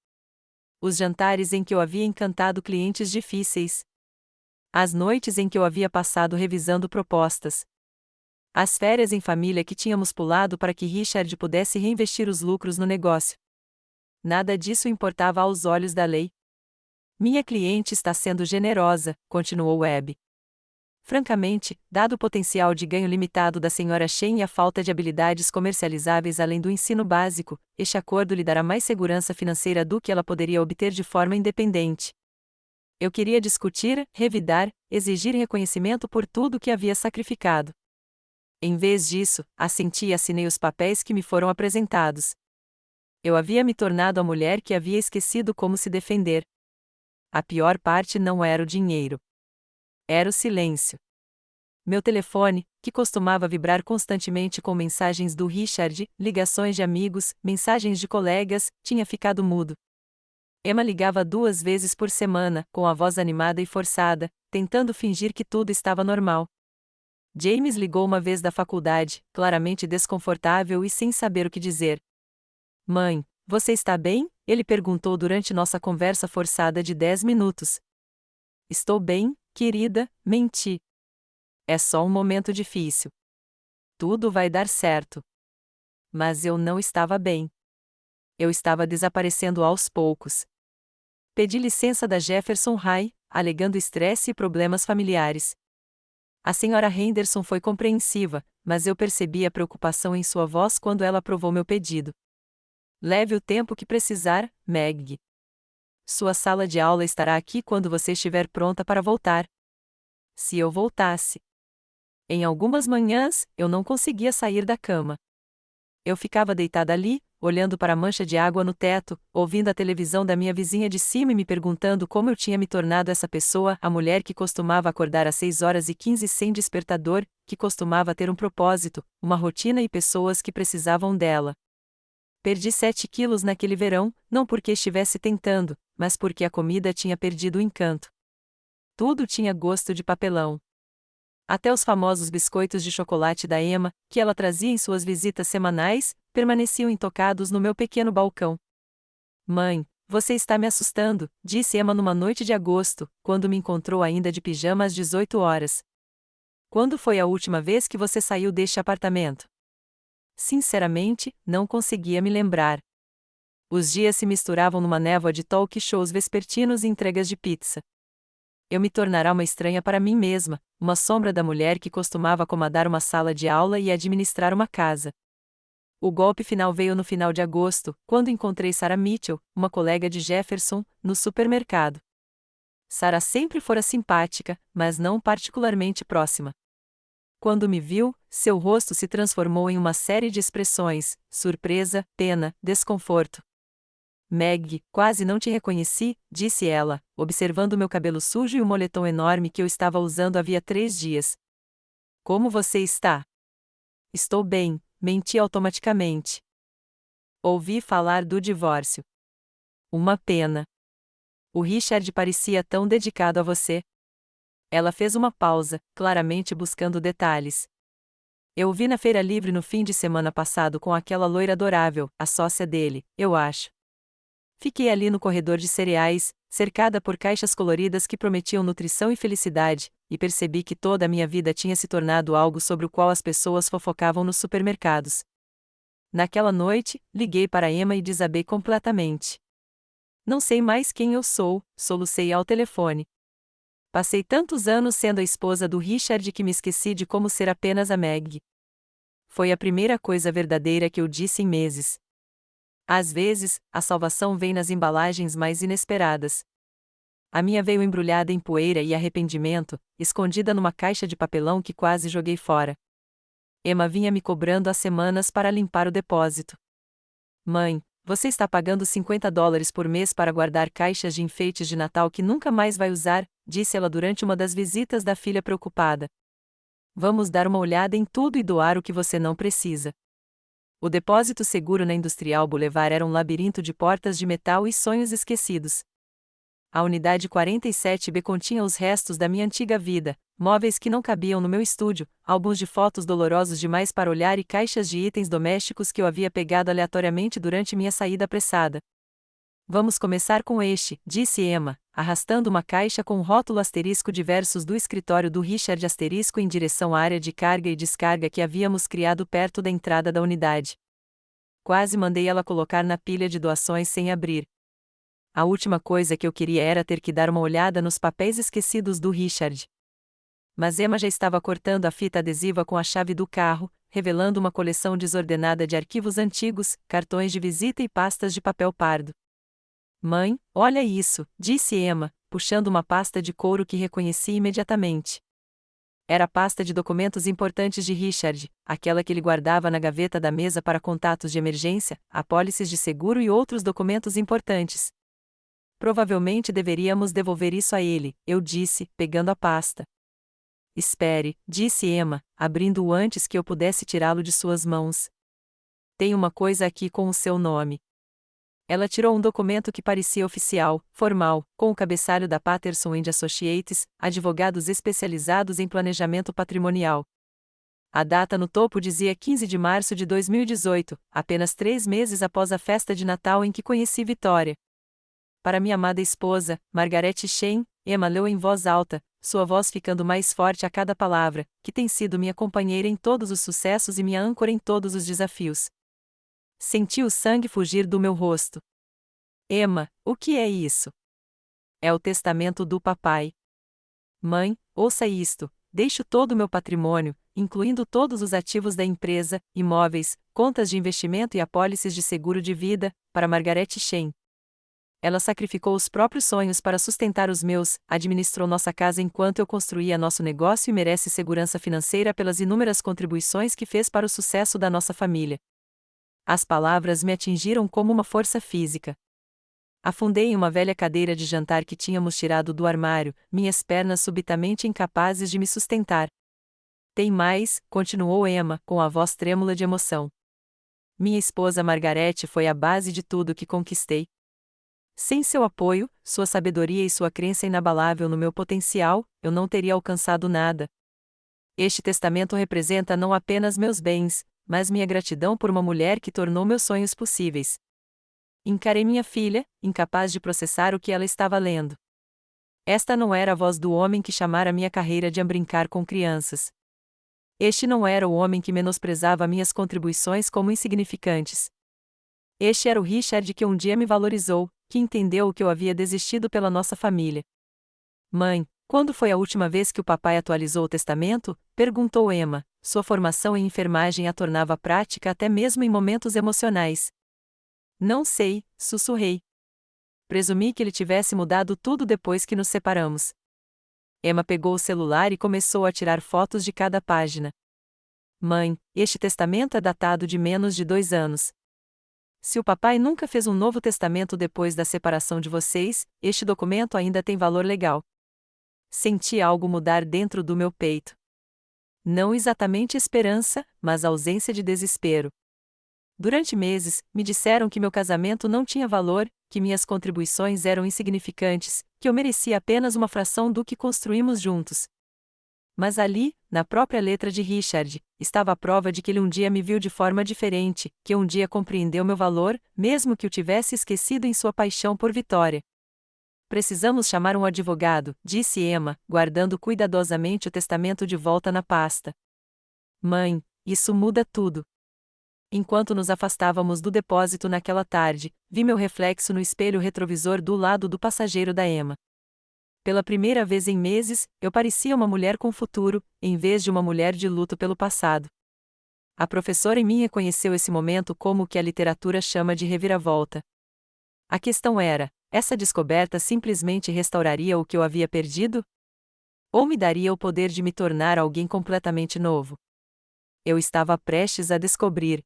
Os jantares em que eu havia encantado clientes difíceis. As noites em que eu havia passado revisando propostas. As férias em família que tínhamos pulado para que Richard pudesse reinvestir os lucros no negócio. Nada disso importava aos olhos da lei. Minha cliente está sendo generosa, continuou Webb. Francamente, dado o potencial de ganho limitado da senhora Shane e a falta de habilidades comercializáveis além do ensino básico, este acordo lhe dará mais segurança financeira do que ela poderia obter de forma independente. Eu queria discutir, revidar, exigir reconhecimento por tudo que havia sacrificado. Em vez disso, assenti e assinei os papéis que me foram apresentados. Eu havia me tornado a mulher que havia esquecido como se defender. A pior parte não era o dinheiro. Era o silêncio. Meu telefone, que costumava vibrar constantemente com mensagens do Richard, ligações de amigos, mensagens de colegas, tinha ficado mudo. Emma ligava 2 vezes por semana, com a voz animada e forçada, tentando fingir que tudo estava normal. James ligou uma vez da faculdade, claramente desconfortável e sem saber o que dizer. Mãe, você está bem? Ele perguntou durante nossa conversa forçada de 10 minutos. Estou bem, querida, menti. É só um momento difícil. Tudo vai dar certo. Mas eu não estava bem. Eu estava desaparecendo aos poucos. Pedi licença da Jefferson High, alegando estresse e problemas familiares. A senhora Henderson foi compreensiva, mas eu percebi a preocupação em sua voz quando ela aprovou meu pedido. Leve o tempo que precisar, Meg. sua sala de aula estará aqui quando você estiver pronta para voltar. Se eu voltasse. Em algumas manhãs, eu não conseguia sair da cama. Eu ficava deitada ali, olhando para a mancha de água no teto, ouvindo a televisão da minha vizinha de cima e me perguntando como eu tinha me tornado essa pessoa, a mulher que costumava acordar às 6h15 sem despertador, que costumava ter um propósito, uma rotina e pessoas que precisavam dela. Perdi 7 quilos naquele verão, não porque estivesse tentando, mas porque a comida tinha perdido o encanto. Tudo tinha gosto de papelão. Até os famosos biscoitos de chocolate da Emma, que ela trazia em suas visitas semanais, permaneciam intocados no meu pequeno balcão. Mãe, você está me assustando, disse Emma numa noite de agosto, quando me encontrou ainda de pijama às 18 horas. Quando foi a última vez que você saiu deste apartamento? Sinceramente, não conseguia me lembrar. Os dias se misturavam numa névoa de talk shows vespertinos e entregas de pizza. Eu me tornará uma estranha para mim mesma, uma sombra da mulher que costumava comandar uma sala de aula e administrar uma casa. O golpe final veio no final de agosto, quando encontrei Sarah Mitchell, uma colega de Jefferson, no supermercado. Sarah sempre fora simpática, mas não particularmente próxima. Quando me viu, seu rosto se transformou em uma série de expressões: surpresa, pena, desconforto. Meg, quase não te reconheci, disse ela, observando meu cabelo sujo e o moletom enorme que eu estava usando havia 3 dias. Como você está? Estou bem, menti automaticamente. Ouvi falar do divórcio. Uma pena. O Richard parecia tão dedicado a você. Ela fez uma pausa, claramente buscando detalhes. Eu o vi na feira livre no fim de semana passado com aquela loira adorável, a sócia dele, eu acho. Fiquei ali no corredor de cereais, cercada por caixas coloridas que prometiam nutrição e felicidade, e percebi que toda a minha vida tinha se tornado algo sobre o qual as pessoas fofocavam nos supermercados. Naquela noite, liguei para Emma e desabei completamente. Não sei mais quem eu sou, solucei ao telefone. Passei tantos anos sendo a esposa do Richard que me esqueci de como ser apenas a Meg. Foi a primeira coisa verdadeira que eu disse em meses. Às vezes, a salvação vem nas embalagens mais inesperadas. A minha veio embrulhada em poeira e arrependimento, escondida numa caixa de papelão que quase joguei fora. Emma vinha me cobrando há semanas para limpar o depósito. Mãe, você está pagando $50 por mês para guardar caixas de enfeites de Natal que nunca mais vai usar, disse ela durante uma das visitas da filha preocupada. Vamos dar uma olhada em tudo e doar o que você não precisa. O depósito seguro na Industrial Boulevard era um labirinto de portas de metal e sonhos esquecidos. A unidade 47B continha os restos da minha antiga vida, móveis que não cabiam no meu estúdio, álbuns de fotos dolorosos demais para olhar e caixas de itens domésticos que eu havia pegado aleatoriamente durante minha saída apressada. Vamos começar com este, disse Emma, arrastando uma caixa com um rótulo asterisco de versos do escritório do Richard asterisco em direção à área de carga e descarga que havíamos criado perto da entrada da unidade. Quase mandei ela colocar na pilha de doações sem abrir. A última coisa que eu queria era ter que dar uma olhada nos papéis esquecidos do Richard. Mas Emma já estava cortando a fita adesiva com a chave do carro, revelando uma coleção desordenada de arquivos antigos, cartões de visita e pastas de papel pardo. Mãe, olha isso, disse Emma, puxando uma pasta de couro que reconheci imediatamente. Era a pasta de documentos importantes de Richard, aquela que ele guardava na gaveta da mesa para contatos de emergência, apólices de seguro e outros documentos importantes. Provavelmente deveríamos devolver isso a ele, eu disse, pegando a pasta. Espere, disse Emma, abrindo-o antes que eu pudesse tirá-lo de suas mãos. Tem uma coisa aqui com o seu nome. Ela tirou um documento que parecia oficial, formal, com o cabeçalho da Patterson and Associates, advogados especializados em planejamento patrimonial. A data no topo dizia 15 de março de 2018, apenas 3 meses após a festa de Natal em que conheci Vitória. Para minha amada esposa, Margaret Shane, Emma leu em voz alta, sua voz ficando mais forte a cada palavra, que tem sido minha companheira em todos os sucessos e minha âncora em todos os desafios. Senti o sangue fugir do meu rosto. Emma, o que é isso? É o testamento do papai. Mãe, ouça isto, deixo todo o meu patrimônio, incluindo todos os ativos da empresa, imóveis, contas de investimento e apólices de seguro de vida, para Margaret Shane. Ela sacrificou os próprios sonhos para sustentar os meus, administrou nossa casa enquanto eu construía nosso negócio e merece segurança financeira pelas inúmeras contribuições que fez para o sucesso da nossa família. As palavras me atingiram como uma força física. Afundei em uma velha cadeira de jantar que tínhamos tirado do armário, minhas pernas subitamente incapazes de me sustentar. Tem mais, continuou Emma, com a voz trêmula de emoção. Minha esposa Margarete foi a base de tudo que conquistei. Sem seu apoio, sua sabedoria e sua crença inabalável no meu potencial, eu não teria alcançado nada. Este testamento representa não apenas meus bens, mas minha gratidão por uma mulher que tornou meus sonhos possíveis. Encarei minha filha, incapaz de processar o que ela estava lendo. Esta não era a voz do homem que chamara minha carreira de brincar com crianças. Este não era o homem que menosprezava minhas contribuições como insignificantes. Este era o Richard que um dia me valorizou, que entendeu o que eu havia desistido pela nossa família. Mãe, quando foi a última vez que o papai atualizou o testamento? Perguntou Emma. Sua formação em enfermagem a tornava prática até mesmo em momentos emocionais. Não sei, sussurrei. Presumi que ele tivesse mudado tudo depois que nos separamos. Emma pegou o celular e começou a tirar fotos de cada página. Mãe, este testamento é datado de menos de 2 anos. Se o papai nunca fez um novo testamento depois da separação de vocês, este documento ainda tem valor legal. Senti algo mudar dentro do meu peito. Não exatamente esperança, mas ausência de desespero. Durante meses, me disseram que meu casamento não tinha valor, que minhas contribuições eram insignificantes, que eu merecia apenas uma fração do que construímos juntos. Mas ali, na própria letra de Richard, estava a prova de que ele um dia me viu de forma diferente, que um dia compreendeu meu valor, mesmo que o tivesse esquecido em sua paixão por Vitória. Precisamos chamar um advogado, disse Emma, guardando cuidadosamente o testamento de volta na pasta. Mãe, isso muda tudo. Enquanto nos afastávamos do depósito naquela tarde, vi meu reflexo no espelho retrovisor do lado do passageiro da Emma. Pela primeira vez em meses, eu parecia uma mulher com futuro, em vez de uma mulher de luto pelo passado. A professora em mim reconheceu esse momento como o que a literatura chama de reviravolta. A questão era: essa descoberta simplesmente restauraria o que eu havia perdido? Ou me daria o poder de me tornar alguém completamente novo? Eu estava prestes a descobrir.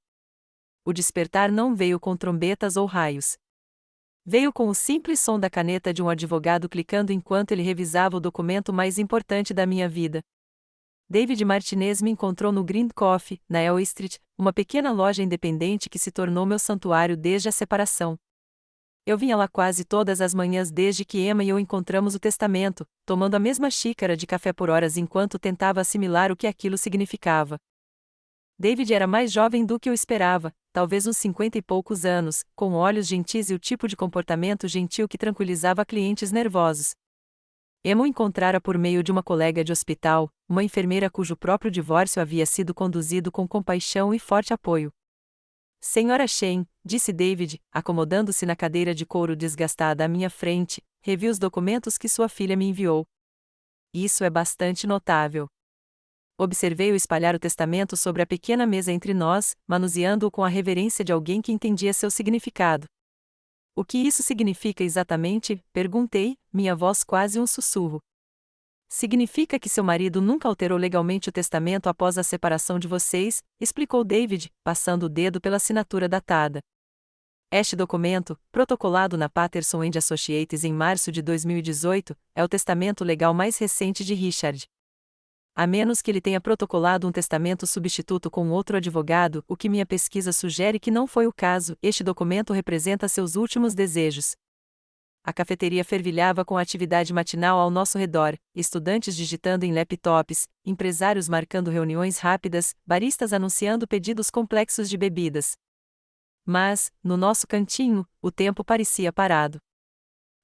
O despertar não veio com trombetas ou raios. Veio com o simples som da caneta de um advogado clicando enquanto ele revisava o documento mais importante da minha vida. David Martinez me encontrou no Green Coffee, na Elm Street, uma pequena loja independente que se tornou meu santuário desde a separação. Eu vinha lá quase todas as manhãs desde que Emma e eu encontramos o testamento, tomando a mesma xícara de café por horas enquanto tentava assimilar o que aquilo significava. David era mais jovem do que eu esperava, talvez uns 50 e poucos anos, com olhos gentis e o tipo de comportamento gentil que tranquilizava clientes nervosos. Emma o encontrara por meio de uma colega de hospital, uma enfermeira cujo próprio divórcio havia sido conduzido com compaixão e forte apoio. Senhora Shen, disse David, acomodando-se na cadeira de couro desgastada à minha frente, revi os documentos que sua filha me enviou. Isso é bastante notável. Observei-o espalhar o testamento sobre a pequena mesa entre nós, manuseando-o com a reverência de alguém que entendia seu significado. O que isso significa exatamente? Perguntei, minha voz quase um sussurro. Significa que seu marido nunca alterou legalmente o testamento após a separação de vocês, explicou David, passando o dedo pela assinatura datada. Este documento, protocolado na Patterson & Associates em março de 2018, é o testamento legal mais recente de Richard. A menos que ele tenha protocolado um testamento substituto com outro advogado, o que minha pesquisa sugere que não foi o caso, este documento representa seus últimos desejos. A cafeteria fervilhava com a atividade matinal ao nosso redor, estudantes digitando em laptops, empresários marcando reuniões rápidas, baristas anunciando pedidos complexos de bebidas. Mas, no nosso cantinho, o tempo parecia parado.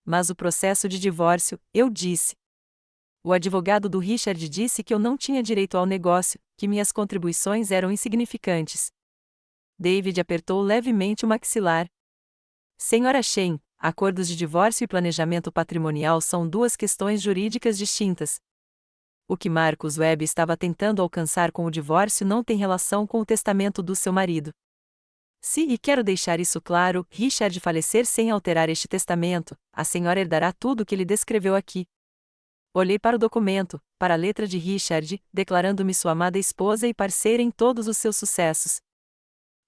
Mas o processo de divórcio, eu disse. O advogado do Richard disse que eu não tinha direito ao negócio, que minhas contribuições eram insignificantes. David apertou levemente o maxilar. Senhora Shen, acordos de divórcio e planejamento patrimonial são duas questões jurídicas distintas. O que Marcus Webb estava tentando alcançar com o divórcio não tem relação com o testamento do seu marido. Se, e quero deixar isso claro, Richard falecer sem alterar este testamento, a senhora herdará tudo o que ele descreveu aqui. Olhei para o documento, para a letra de Richard, declarando-me sua amada esposa e parceira em todos os seus sucessos.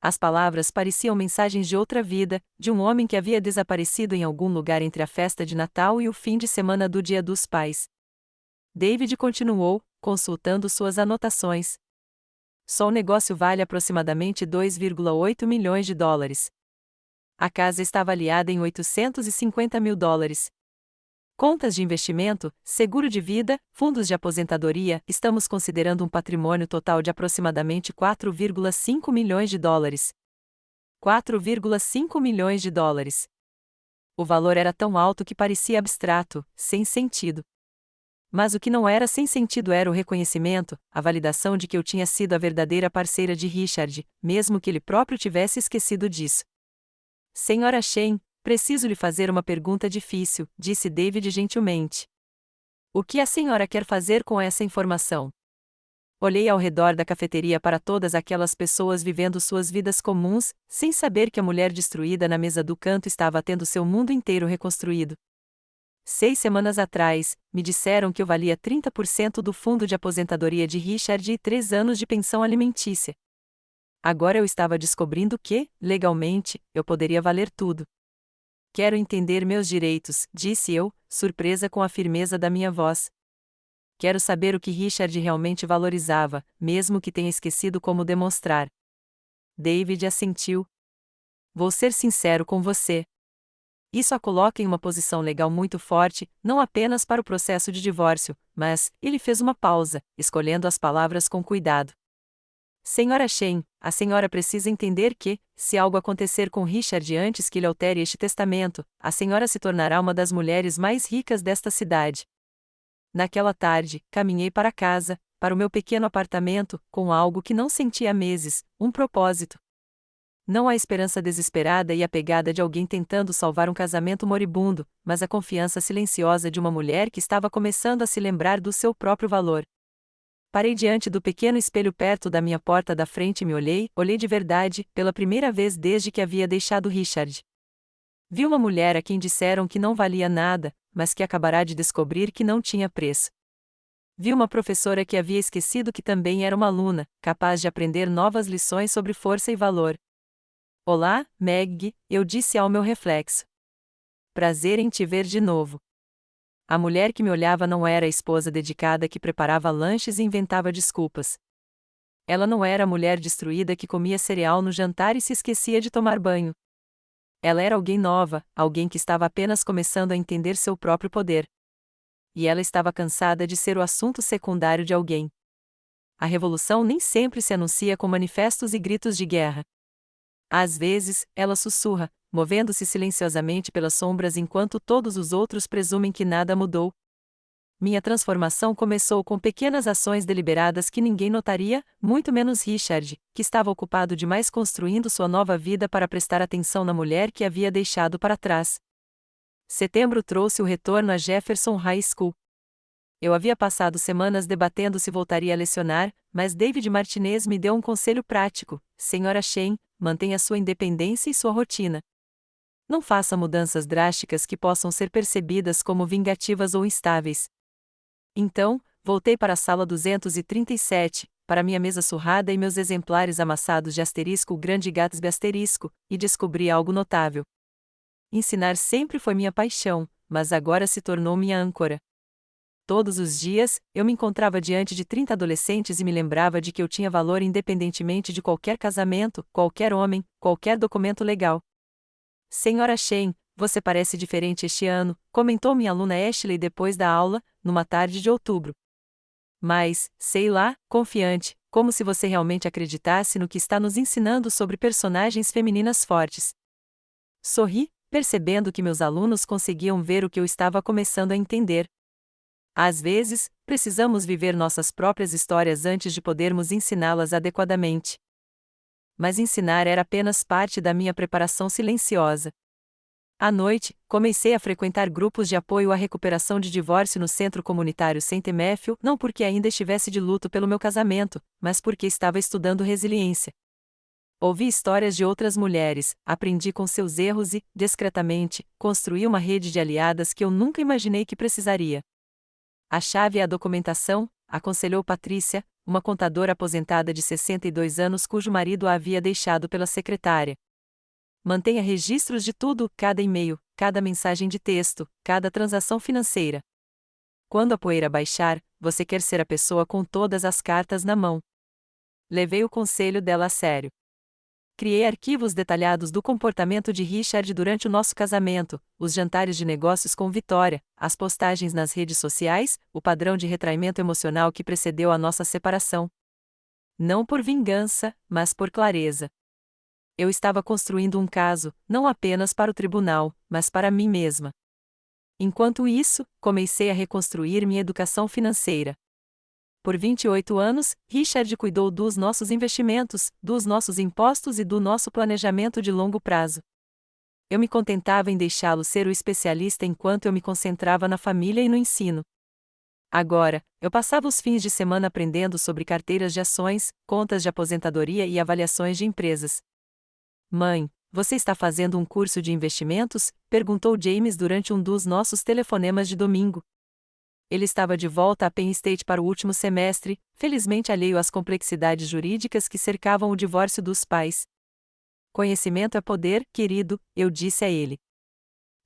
As palavras pareciam mensagens de outra vida, de um homem que havia desaparecido em algum lugar entre a festa de Natal e o fim de semana do Dia dos Pais. David continuou, consultando suas anotações. Só o negócio vale aproximadamente 2,8 milhões de dólares. A casa está avaliada em 850 mil dólares. Contas de investimento, seguro de vida, fundos de aposentadoria, estamos considerando um patrimônio total de aproximadamente 4,5 milhões de dólares. 4,5 milhões de dólares. O valor era tão alto que parecia abstrato, sem sentido. Mas o que não era sem sentido era o reconhecimento, a validação de que eu tinha sido a verdadeira parceira de Richard, mesmo que ele próprio tivesse esquecido disso. Senhora Shane, preciso lhe fazer uma pergunta difícil, disse David gentilmente. O que a senhora quer fazer com essa informação? Olhei ao redor da cafeteria para todas aquelas pessoas vivendo suas vidas comuns, sem saber que a mulher destruída na mesa do canto estava tendo seu mundo inteiro reconstruído. 6 semanas atrás, me disseram que eu valia 30% do fundo de aposentadoria de Richard e 3 anos de pensão alimentícia. Agora eu estava descobrindo que, legalmente, eu poderia valer tudo. Quero entender meus direitos, disse eu, surpresa com a firmeza da minha voz. Quero saber o que Richard realmente valorizava, mesmo que tenha esquecido como demonstrar. David assentiu. Vou ser sincero com você. Isso a coloca em uma posição legal muito forte, não apenas para o processo de divórcio, mas, ele fez uma pausa, escolhendo as palavras com cuidado. Senhora Shane, a senhora precisa entender que, se algo acontecer com Richard antes que ele altere este testamento, a senhora se tornará uma das mulheres mais ricas desta cidade. Naquela tarde, caminhei para casa, para o meu pequeno apartamento, com algo que não sentia há meses, um propósito. Não a esperança desesperada e apegada de alguém tentando salvar um casamento moribundo, mas a confiança silenciosa de uma mulher que estava começando a se lembrar do seu próprio valor. Parei diante do pequeno espelho perto da minha porta da frente e me olhei de verdade, pela primeira vez desde que havia deixado Richard. Vi uma mulher a quem disseram que não valia nada, mas que acabará de descobrir que não tinha preço. Vi uma professora que havia esquecido que também era uma aluna, capaz de aprender novas lições sobre força e valor. Olá, Meg, eu disse ao meu reflexo. Prazer em te ver de novo. A mulher que me olhava não era a esposa dedicada que preparava lanches e inventava desculpas. Ela não era a mulher destruída que comia cereal no jantar e se esquecia de tomar banho. Ela era alguém nova, alguém que estava apenas começando a entender seu próprio poder. E ela estava cansada de ser o assunto secundário de alguém. A revolução nem sempre se anuncia com manifestos e gritos de guerra. Às vezes, ela sussurra, movendo-se silenciosamente pelas sombras enquanto todos os outros presumem que nada mudou. Minha transformação começou com pequenas ações deliberadas que ninguém notaria, muito menos Richard, que estava ocupado demais construindo sua nova vida para prestar atenção na mulher que havia deixado para trás. Setembro trouxe o retorno a Jefferson High School. Eu havia passado semanas debatendo se voltaria a lecionar, mas David Martinez me deu um conselho prático: Senhora Shane, mantenha sua independência e sua rotina. Não faça mudanças drásticas que possam ser percebidas como vingativas ou instáveis. Então, voltei para a sala 237, para minha mesa surrada e meus exemplares amassados de asterisco grande Gatsby asterisco, e descobri algo notável. Ensinar sempre foi minha paixão, mas agora se tornou minha âncora. Todos os dias, eu me encontrava diante de 30 adolescentes e me lembrava de que eu tinha valor independentemente de qualquer casamento, qualquer homem, qualquer documento legal. Senhora Shane, você parece diferente este ano, comentou minha aluna Ashley depois da aula, numa tarde de outubro. Mas, sei lá, confiante, como se você realmente acreditasse no que está nos ensinando sobre personagens femininas fortes. Sorri, percebendo que meus alunos conseguiam ver o que eu estava começando a entender. Às vezes, precisamos viver nossas próprias histórias antes de podermos ensiná-las adequadamente. Mas ensinar era apenas parte da minha preparação silenciosa. À noite, comecei a frequentar grupos de apoio à recuperação de divórcio no Centro Comunitário St. Matthew, não porque ainda estivesse de luto pelo meu casamento, mas porque estava estudando resiliência. Ouvi histórias de outras mulheres, aprendi com seus erros e, discretamente, construí uma rede de aliadas que eu nunca imaginei que precisaria. A chave é a documentação, aconselhou Patrícia, uma contadora aposentada de 62 anos cujo marido a havia deixado pela secretária. Mantenha registros de tudo, cada e-mail, cada mensagem de texto, cada transação financeira. Quando a poeira baixar, você quer ser a pessoa com todas as cartas na mão. Levei o conselho dela a sério. Criei arquivos detalhados do comportamento de Richard durante o nosso casamento, os jantares de negócios com Vitória, as postagens nas redes sociais, o padrão de retraimento emocional que precedeu a nossa separação. Não por vingança, mas por clareza. Eu estava construindo um caso, não apenas para o tribunal, mas para mim mesma. Enquanto isso, comecei a reconstruir minha educação financeira. Por 28 anos, Richard cuidou dos nossos investimentos, dos nossos impostos e do nosso planejamento de longo prazo. Eu me contentava em deixá-lo ser o especialista enquanto eu me concentrava na família e no ensino. Agora, eu passava os fins de semana aprendendo sobre carteiras de ações, contas de aposentadoria e avaliações de empresas. Mãe, você está fazendo um curso de investimentos? Perguntou James durante um dos nossos telefonemas de domingo. Ele estava de volta a Penn State para o último semestre, felizmente alheio às complexidades jurídicas que cercavam o divórcio dos pais. Conhecimento é poder, querido, eu disse a ele.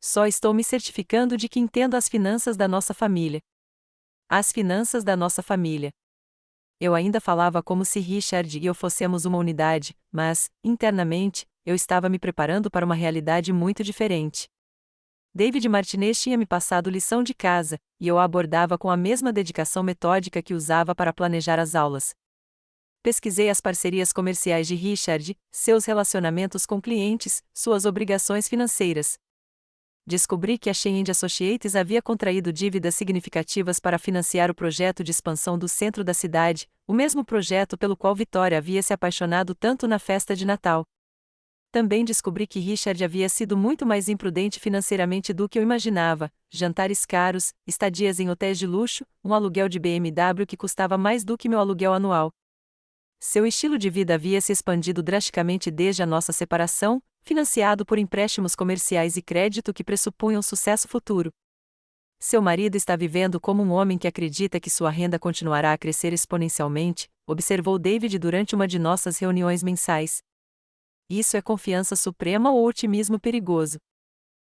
Só estou me certificando de que entendo as finanças da nossa família. As finanças da nossa família. Eu ainda falava como se Richard e eu fôssemos uma unidade, mas, internamente, eu estava me preparando para uma realidade muito diferente. David Martinez tinha me passado lição de casa, e eu a abordava com a mesma dedicação metódica que usava para planejar as aulas. Pesquisei as parcerias comerciais de Richard, seus relacionamentos com clientes, suas obrigações financeiras. Descobri que a Shein Associates havia contraído dívidas significativas para financiar o projeto de expansão do centro da cidade, o mesmo projeto pelo qual Vitória havia se apaixonado tanto na festa de Natal. Também descobri que Richard havia sido muito mais imprudente financeiramente do que eu imaginava: jantares caros, estadias em hotéis de luxo, um aluguel de BMW que custava mais do que meu aluguel anual. Seu estilo de vida havia se expandido drasticamente desde a nossa separação, financiado por empréstimos comerciais e crédito que pressupunham sucesso futuro. Seu marido está vivendo como um homem que acredita que sua renda continuará a crescer exponencialmente, observou David durante uma de nossas reuniões mensais. Isso é confiança suprema ou otimismo perigoso?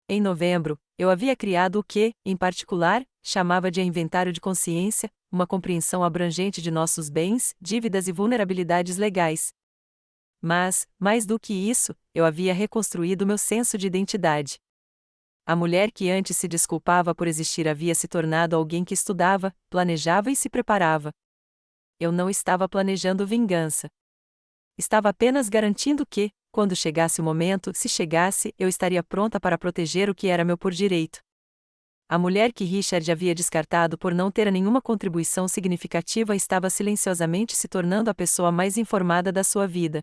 Em novembro, eu havia criado o que, em particular, chamava de inventário de consciência, uma compreensão abrangente de nossos bens, dívidas e vulnerabilidades legais. Mas, mais do que isso, eu havia reconstruído meu senso de identidade. A mulher que antes se desculpava por existir havia se tornado alguém que estudava, planejava e se preparava. Eu não estava planejando vingança. Estava apenas garantindo que, quando chegasse o momento, se chegasse, eu estaria pronta para proteger o que era meu por direito. A mulher que Richard havia descartado por não ter nenhuma contribuição significativa estava silenciosamente se tornando a pessoa mais informada da sua vida.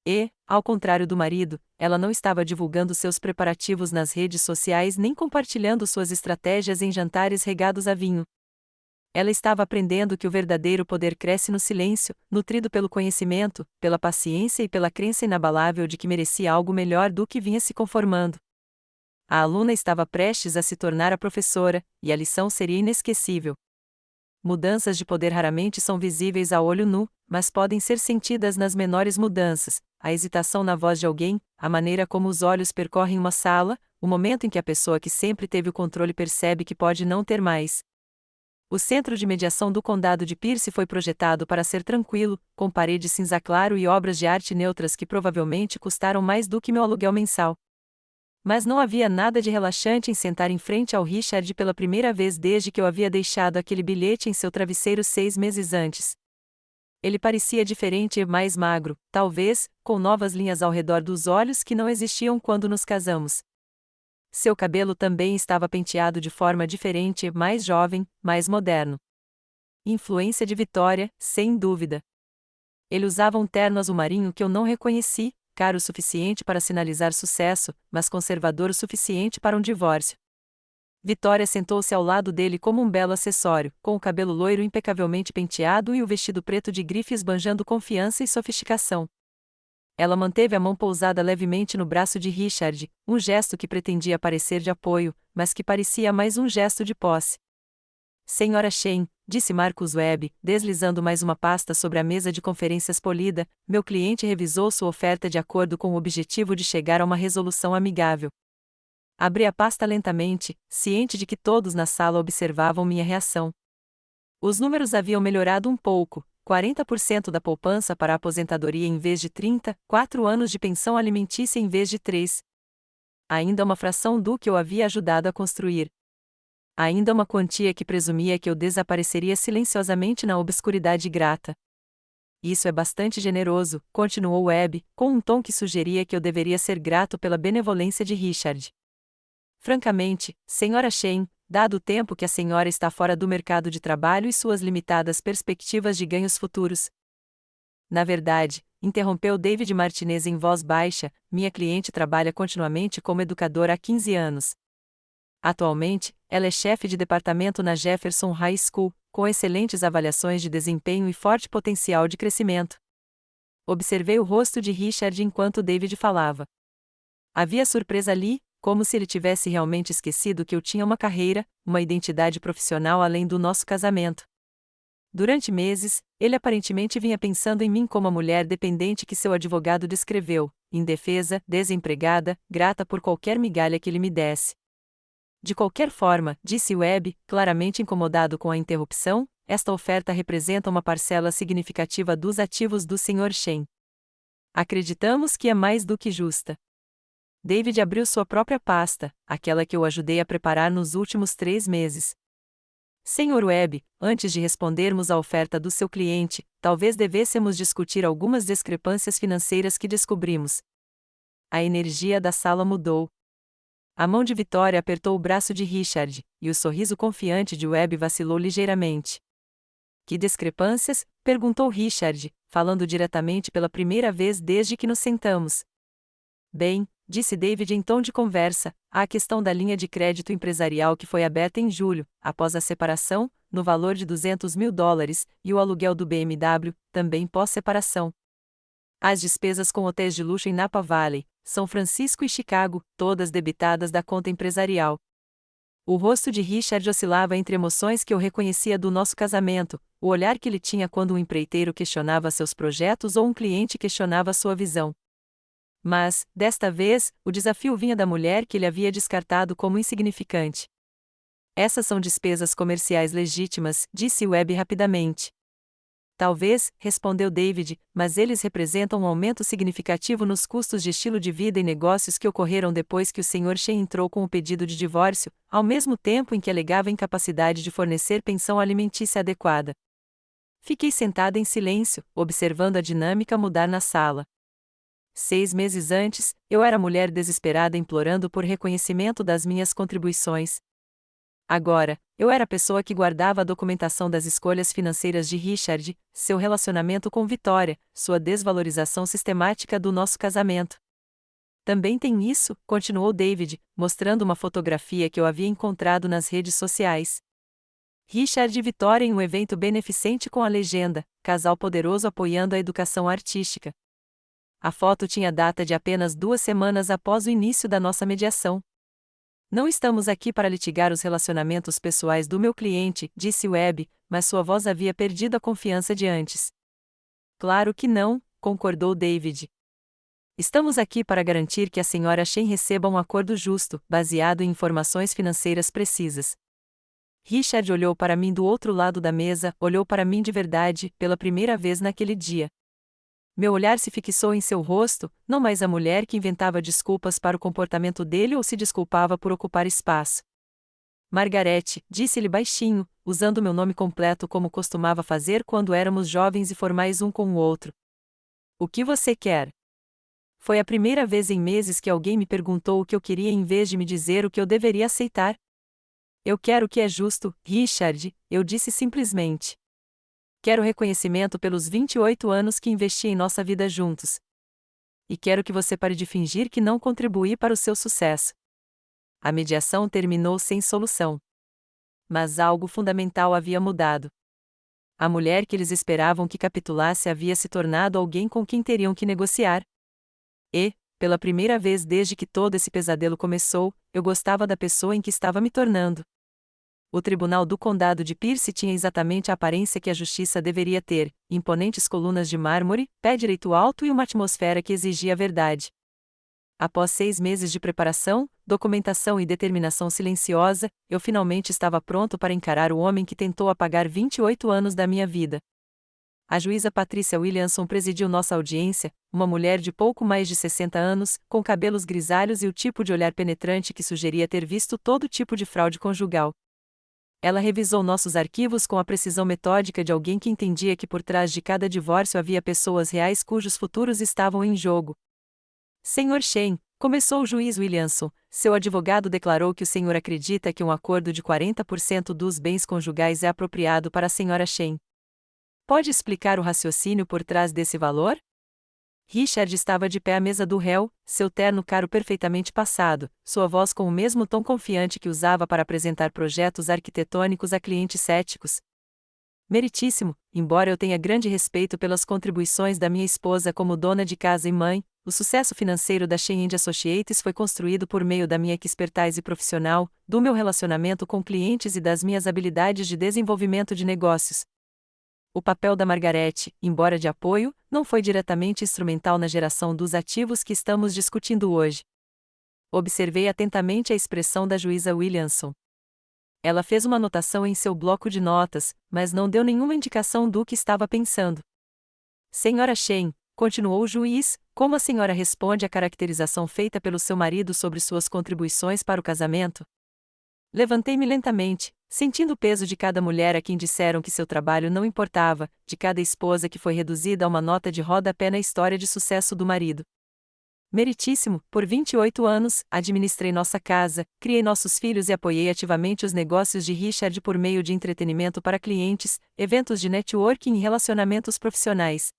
E, ao contrário do marido, ela não estava divulgando seus preparativos nas redes sociais nem compartilhando suas estratégias em jantares regados a vinho. Ela estava aprendendo que o verdadeiro poder cresce no silêncio, nutrido pelo conhecimento, pela paciência e pela crença inabalável de que merecia algo melhor do que vinha se conformando. A aluna estava prestes a se tornar a professora, e a lição seria inesquecível. Mudanças de poder raramente são visíveis a olho nu, mas podem ser sentidas nas menores mudanças: a hesitação na voz de alguém, a maneira como os olhos percorrem uma sala, o momento em que a pessoa que sempre teve o controle percebe que pode não ter mais. O centro de mediação do condado de Pierce foi projetado para ser tranquilo, com parede cinza claro e obras de arte neutras que provavelmente custaram mais do que meu aluguel mensal. Mas não havia nada de relaxante em sentar em frente ao Richard pela primeira vez desde que eu havia deixado aquele bilhete em seu travesseiro 6 meses antes. Ele parecia diferente e mais magro, talvez, com novas linhas ao redor dos olhos que não existiam quando nos casamos. Seu cabelo também estava penteado de forma diferente, mais jovem, mais moderno. Influência de Vitória, sem dúvida. Ele usava um terno azul marinho que eu não reconheci, caro o suficiente para sinalizar sucesso, mas conservador o suficiente para um divórcio. Vitória sentou-se ao lado dele como um belo acessório, com o cabelo loiro impecavelmente penteado e o vestido preto de grife esbanjando confiança e sofisticação. Ela manteve a mão pousada levemente no braço de Richard, um gesto que pretendia parecer de apoio, mas que parecia mais um gesto de posse. Senhora Chen, disse Marcus Webb, deslizando mais uma pasta sobre a mesa de conferências polida, meu cliente revisou sua oferta de acordo com o objetivo de chegar a uma resolução amigável. Abri a pasta lentamente, ciente de que todos na sala observavam minha reação. Os números haviam melhorado um pouco, 40% da poupança para a aposentadoria em vez de 30, 4 anos de pensão alimentícia em vez de 3. Ainda uma fração do que eu havia ajudado a construir. Ainda uma quantia que presumia que eu desapareceria silenciosamente na obscuridade grata. Isso é bastante generoso, continuou Webb, com um tom que sugeria que eu deveria ser grato pela benevolência de Richard. Francamente, Sra. Chen, dado o tempo que a senhora está fora do mercado de trabalho e suas limitadas perspectivas de ganhos futuros. Na verdade, interrompeu David Martinez em voz baixa, minha cliente trabalha continuamente como educadora há 15 anos. Atualmente, ela é chefe de departamento na Jefferson High School, com excelentes avaliações de desempenho e forte potencial de crescimento. Observei o rosto de Richard enquanto David falava. Havia surpresa ali, como se ele tivesse realmente esquecido que eu tinha uma carreira, uma identidade profissional além do nosso casamento. Durante meses, ele aparentemente vinha pensando em mim como a mulher dependente que seu advogado descreveu, indefesa, desempregada, grata por qualquer migalha que ele me desse. De qualquer forma, disse Webb, claramente incomodado com a interrupção, esta oferta representa uma parcela significativa dos ativos do Sr. Chen. Acreditamos que é mais do que justa. David abriu sua própria pasta, aquela que eu ajudei a preparar nos últimos 3 meses. Sr. Webb, antes de respondermos à oferta do seu cliente, talvez devêssemos discutir algumas discrepâncias financeiras que descobrimos. A energia da sala mudou. A mão de Vitória apertou o braço de Richard, e o sorriso confiante de Webb vacilou ligeiramente. Que discrepâncias? Perguntou Richard, falando diretamente pela primeira vez desde que nos sentamos. Bem, disse David em tom de conversa, há a questão da linha de crédito empresarial que foi aberta em julho, após a separação, no valor de $200.000, e o aluguel do BMW, também pós-separação. As despesas com hotéis de luxo em Napa Valley, São Francisco e Chicago, todas debitadas da conta empresarial. O rosto de Richard oscilava entre emoções que eu reconhecia do nosso casamento, o olhar que ele tinha quando um empreiteiro questionava seus projetos ou um cliente questionava sua visão. Mas, desta vez, o desafio vinha da mulher que ele havia descartado como insignificante. Essas são despesas comerciais legítimas, disse Webb rapidamente. Talvez, respondeu David, mas eles representam um aumento significativo nos custos de estilo de vida e negócios que ocorreram depois que o Sr. Chen entrou com o pedido de divórcio, ao mesmo tempo em que alegava incapacidade de fornecer pensão alimentícia adequada. Fiquei sentada em silêncio, observando a dinâmica mudar na sala. 6 meses antes, eu era mulher desesperada implorando por reconhecimento das minhas contribuições. Agora, eu era a pessoa que guardava a documentação das escolhas financeiras de Richard, seu relacionamento com Vitória, sua desvalorização sistemática do nosso casamento. Também tem isso, continuou David, mostrando uma fotografia que eu havia encontrado nas redes sociais. Richard e Vitória em um evento beneficente com a legenda, casal poderoso apoiando a educação artística. A foto tinha data de apenas 2 semanas após o início da nossa mediação. Não estamos aqui para litigar os relacionamentos pessoais do meu cliente, disse Webb, mas sua voz havia perdido a confiança de antes. Claro que não, concordou David. Estamos aqui para garantir que a Sra. Chen receba um acordo justo, baseado em informações financeiras precisas. Richard olhou para mim do outro lado da mesa, olhou para mim de verdade, pela primeira vez naquele dia. Meu olhar se fixou em seu rosto, não mais a mulher que inventava desculpas para o comportamento dele ou se desculpava por ocupar espaço. Margarete, disse-lhe baixinho, usando meu nome completo como costumava fazer quando éramos jovens e formais um com o outro. O que você quer? Foi a primeira vez em meses que alguém me perguntou o que eu queria em vez de me dizer o que eu deveria aceitar. Eu quero o que é justo, Richard, eu disse simplesmente. Quero reconhecimento pelos 28 anos que investi em nossa vida juntos. E quero que você pare de fingir que não contribuí para o seu sucesso. A mediação terminou sem solução. Mas algo fundamental havia mudado. A mulher que eles esperavam que capitulasse havia se tornado alguém com quem teriam que negociar. E, pela primeira vez desde que todo esse pesadelo começou, eu gostava da pessoa em que estava me tornando. O tribunal do condado de Pierce tinha exatamente a aparência que a justiça deveria ter: imponentes colunas de mármore, pé direito alto e uma atmosfera que exigia a verdade. Após 6 meses de preparação, documentação e determinação silenciosa, eu finalmente estava pronto para encarar o homem que tentou apagar 28 anos da minha vida. A juíza Patricia Williamson presidiu nossa audiência, uma mulher de pouco mais de 60 anos, com cabelos grisalhos e o tipo de olhar penetrante que sugeria ter visto todo tipo de fraude conjugal. Ela revisou nossos arquivos com a precisão metódica de alguém que entendia que por trás de cada divórcio havia pessoas reais cujos futuros estavam em jogo. Sr. Shane, começou o juiz Williamson, seu advogado declarou que o senhor acredita que um acordo de 40% dos bens conjugais é apropriado para a Sra. Shane. Pode explicar o raciocínio por trás desse valor? Richard estava de pé à mesa do réu, seu terno caro perfeitamente passado, sua voz com o mesmo tom confiante que usava para apresentar projetos arquitetônicos a clientes céticos. Meritíssimo, embora eu tenha grande respeito pelas contribuições da minha esposa como dona de casa e mãe, o sucesso financeiro da Shane & Associates foi construído por meio da minha expertise profissional, do meu relacionamento com clientes e das minhas habilidades de desenvolvimento de negócios. O papel da Margaret, embora de apoio, não foi diretamente instrumental na geração dos ativos que estamos discutindo hoje. Observei atentamente a expressão da juíza Williamson. Ela fez uma anotação em seu bloco de notas, mas não deu nenhuma indicação do que estava pensando. Sra. Shane, continuou o juiz, como a senhora responde à caracterização feita pelo seu marido sobre suas contribuições para o casamento? Levantei-me lentamente, sentindo o peso de cada mulher a quem disseram que seu trabalho não importava, de cada esposa que foi reduzida a uma nota de rodapé na história de sucesso do marido. Meritíssimo, por 28 anos, administrei nossa casa, criei nossos filhos e apoiei ativamente os negócios de Richard por meio de entretenimento para clientes, eventos de networking e relacionamentos profissionais.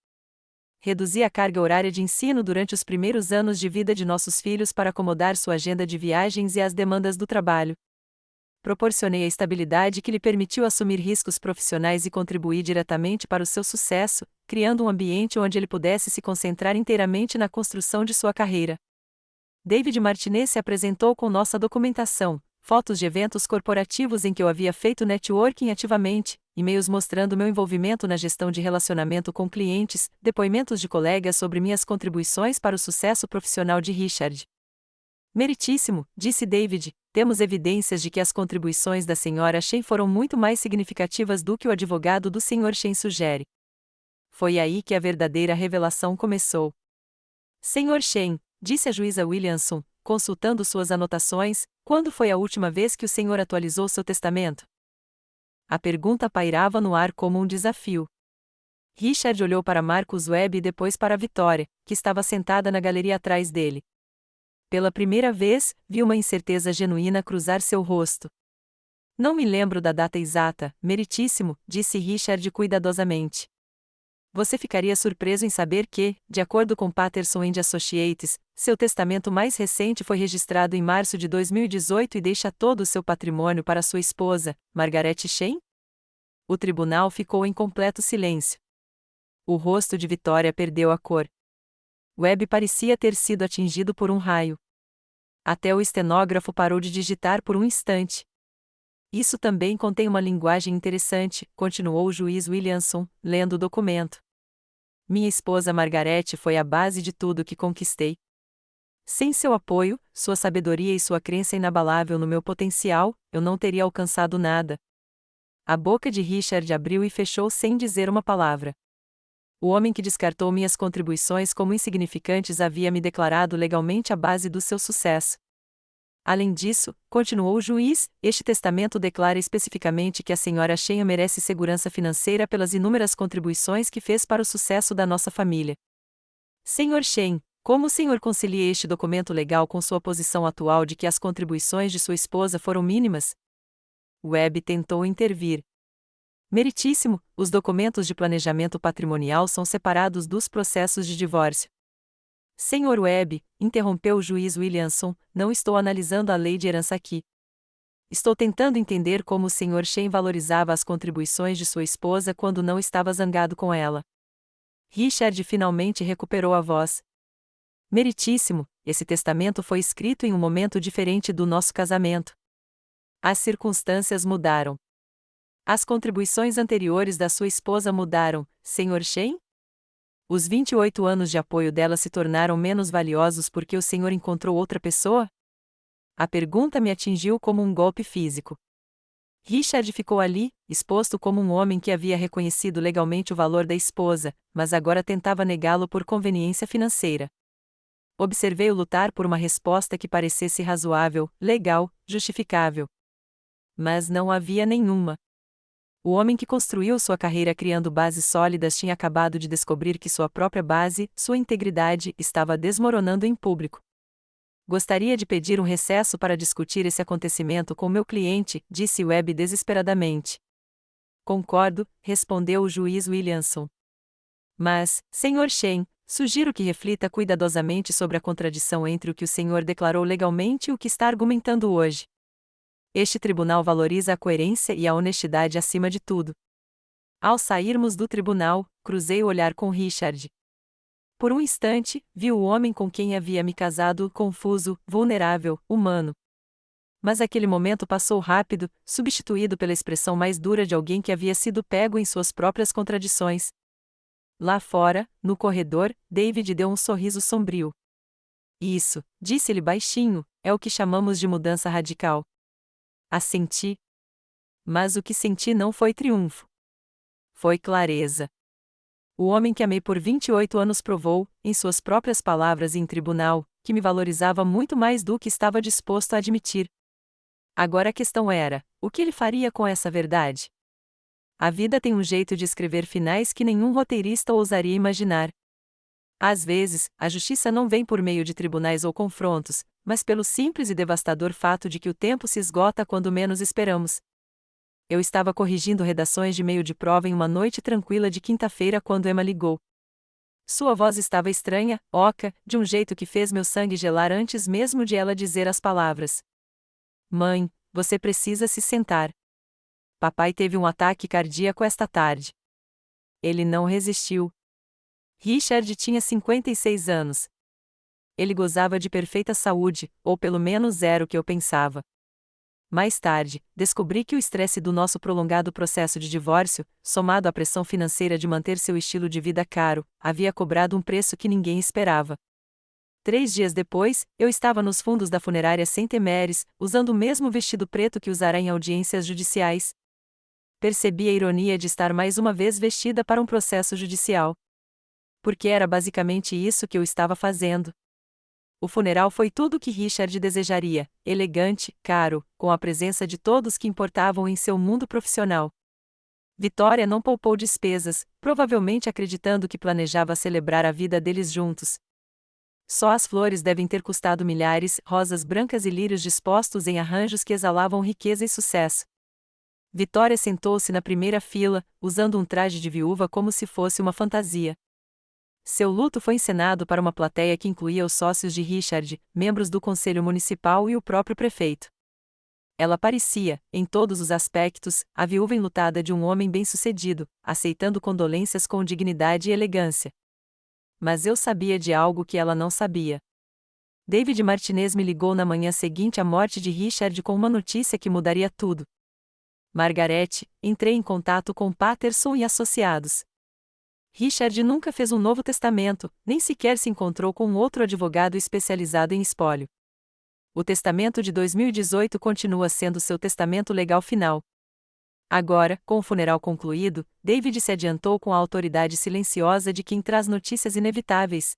Reduzi a carga horária de ensino durante os primeiros anos de vida de nossos filhos para acomodar sua agenda de viagens e as demandas do trabalho. Proporcionei a estabilidade que lhe permitiu assumir riscos profissionais e contribuir diretamente para o seu sucesso, criando um ambiente onde ele pudesse se concentrar inteiramente na construção de sua carreira. David Martinez se apresentou com nossa documentação, fotos de eventos corporativos em que eu havia feito networking ativamente, e-mails mostrando meu envolvimento na gestão de relacionamento com clientes, depoimentos de colegas sobre minhas contribuições para o sucesso profissional de Richard. Meritíssimo, disse David, temos evidências de que as contribuições da Sra. Shane foram muito mais significativas do que o advogado do Sr. Shane sugere. Foi aí que a verdadeira revelação começou. Sr. Shane, disse a juíza Williamson, consultando suas anotações, quando foi a última vez que o senhor atualizou seu testamento? A pergunta pairava no ar como um desafio. Richard olhou para Marcus Webb e depois para Victoria, que estava sentada na galeria atrás dele. Pela primeira vez, vi uma incerteza genuína cruzar seu rosto. Não me lembro da data exata, meritíssimo, disse Richard cuidadosamente. Você ficaria surpreso em saber que, de acordo com Patterson & Associates, seu testamento mais recente foi registrado em março de 2018 e deixa todo o seu patrimônio para sua esposa, Margaret Shane? O tribunal ficou em completo silêncio. O rosto de Victoria perdeu a cor. Webb parecia ter sido atingido por um raio. Até o estenógrafo parou de digitar por um instante. Isso também contém uma linguagem interessante, continuou o juiz Williamson, lendo o documento. Minha esposa Margaret foi a base de tudo que conquistei. Sem seu apoio, sua sabedoria e sua crença inabalável no meu potencial, eu não teria alcançado nada. A boca de Richard abriu e fechou sem dizer uma palavra. O homem que descartou minhas contribuições como insignificantes havia me declarado legalmente a base do seu sucesso. Além disso, continuou o juiz, este testamento declara especificamente que a Sra. Shane merece segurança financeira pelas inúmeras contribuições que fez para o sucesso da nossa família. Sr. Shane, como o senhor concilia este documento legal com sua posição atual de que as contribuições de sua esposa foram mínimas? Webb tentou intervir. Meritíssimo, os documentos de planejamento patrimonial são separados dos processos de divórcio. Sr. Webb, interrompeu o juiz Williamson, não estou analisando a lei de herança aqui. Estou tentando entender como o Sr. Shane valorizava as contribuições de sua esposa quando não estava zangado com ela. Richard finalmente recuperou a voz. Meritíssimo, esse testamento foi escrito em um momento diferente do nosso casamento. As circunstâncias mudaram. As contribuições anteriores da sua esposa mudaram, Sr. Shen? Os 28 anos de apoio dela se tornaram menos valiosos porque o senhor encontrou outra pessoa? A pergunta me atingiu como um golpe físico. Richard ficou ali, exposto como um homem que havia reconhecido legalmente o valor da esposa, mas agora tentava negá-lo por conveniência financeira. Observei-o lutar por uma resposta que parecesse razoável, legal, justificável. Mas não havia nenhuma. O homem que construiu sua carreira criando bases sólidas tinha acabado de descobrir que sua própria base, sua integridade, estava desmoronando em público. Gostaria de pedir um recesso para discutir esse acontecimento com meu cliente, disse Webb desesperadamente. Concordo, respondeu o juiz Williamson. Mas, Sr. Shen, sugiro que reflita cuidadosamente sobre a contradição entre o que o senhor declarou legalmente e o que está argumentando hoje. Este tribunal valoriza a coerência e a honestidade acima de tudo. Ao sairmos do tribunal, cruzei o olhar com Richard. Por um instante, vi o homem com quem havia me casado, confuso, vulnerável, humano. Mas aquele momento passou rápido, substituído pela expressão mais dura de alguém que havia sido pego em suas próprias contradições. Lá fora, no corredor, David deu um sorriso sombrio. Isso, disse-ele baixinho, é o que chamamos de mudança radical. Assenti. Mas o que senti não foi triunfo. Foi clareza. O homem que amei por 28 anos provou, em suas próprias palavras e em tribunal, que me valorizava muito mais do que estava disposto a admitir. Agora a questão era, o que ele faria com essa verdade? A vida tem um jeito de escrever finais que nenhum roteirista ousaria imaginar. Às vezes, a justiça não vem por meio de tribunais ou confrontos, mas pelo simples e devastador fato de que o tempo se esgota quando menos esperamos. Eu estava corrigindo redações de meio de prova em uma noite tranquila de quinta-feira quando Emma ligou. Sua voz estava estranha, oca, de um jeito que fez meu sangue gelar antes mesmo de ela dizer as palavras. Mãe, você precisa se sentar. Papai teve um ataque cardíaco esta tarde. Ele não resistiu. Richard tinha 56 anos. Ele gozava de perfeita saúde, ou pelo menos era o que eu pensava. Mais tarde, descobri que o estresse do nosso prolongado processo de divórcio, somado à pressão financeira de manter seu estilo de vida caro, havia cobrado um preço que ninguém esperava. 3 dias depois, eu estava nos fundos da funerária St. Mary's, usando o mesmo vestido preto que usará em audiências judiciais. Percebi a ironia de estar mais uma vez vestida para um processo judicial. Porque era basicamente isso que eu estava fazendo. O funeral foi tudo o que Richard desejaria, elegante, caro, com a presença de todos que importavam em seu mundo profissional. Vitória não poupou despesas, provavelmente acreditando que planejava celebrar a vida deles juntos. Só as flores devem ter custado milhares, rosas brancas e lírios dispostos em arranjos que exalavam riqueza e sucesso. Vitória sentou-se na primeira fila, usando um traje de viúva como se fosse uma fantasia. Seu luto foi encenado para uma plateia que incluía os sócios de Richard, membros do conselho municipal e o próprio prefeito. Ela parecia, em todos os aspectos, a viúva enlutada de um homem bem-sucedido, aceitando condolências com dignidade e elegância. Mas eu sabia de algo que ela não sabia. David Martinez me ligou na manhã seguinte à morte de Richard com uma notícia que mudaria tudo. Margarete, entrei em contato com Patterson e Associados. Richard nunca fez um novo testamento, nem sequer se encontrou com outro advogado especializado em espólio. O testamento de 2018 continua sendo seu testamento legal final. Agora, com o funeral concluído, David se adiantou com a autoridade silenciosa de quem traz notícias inevitáveis.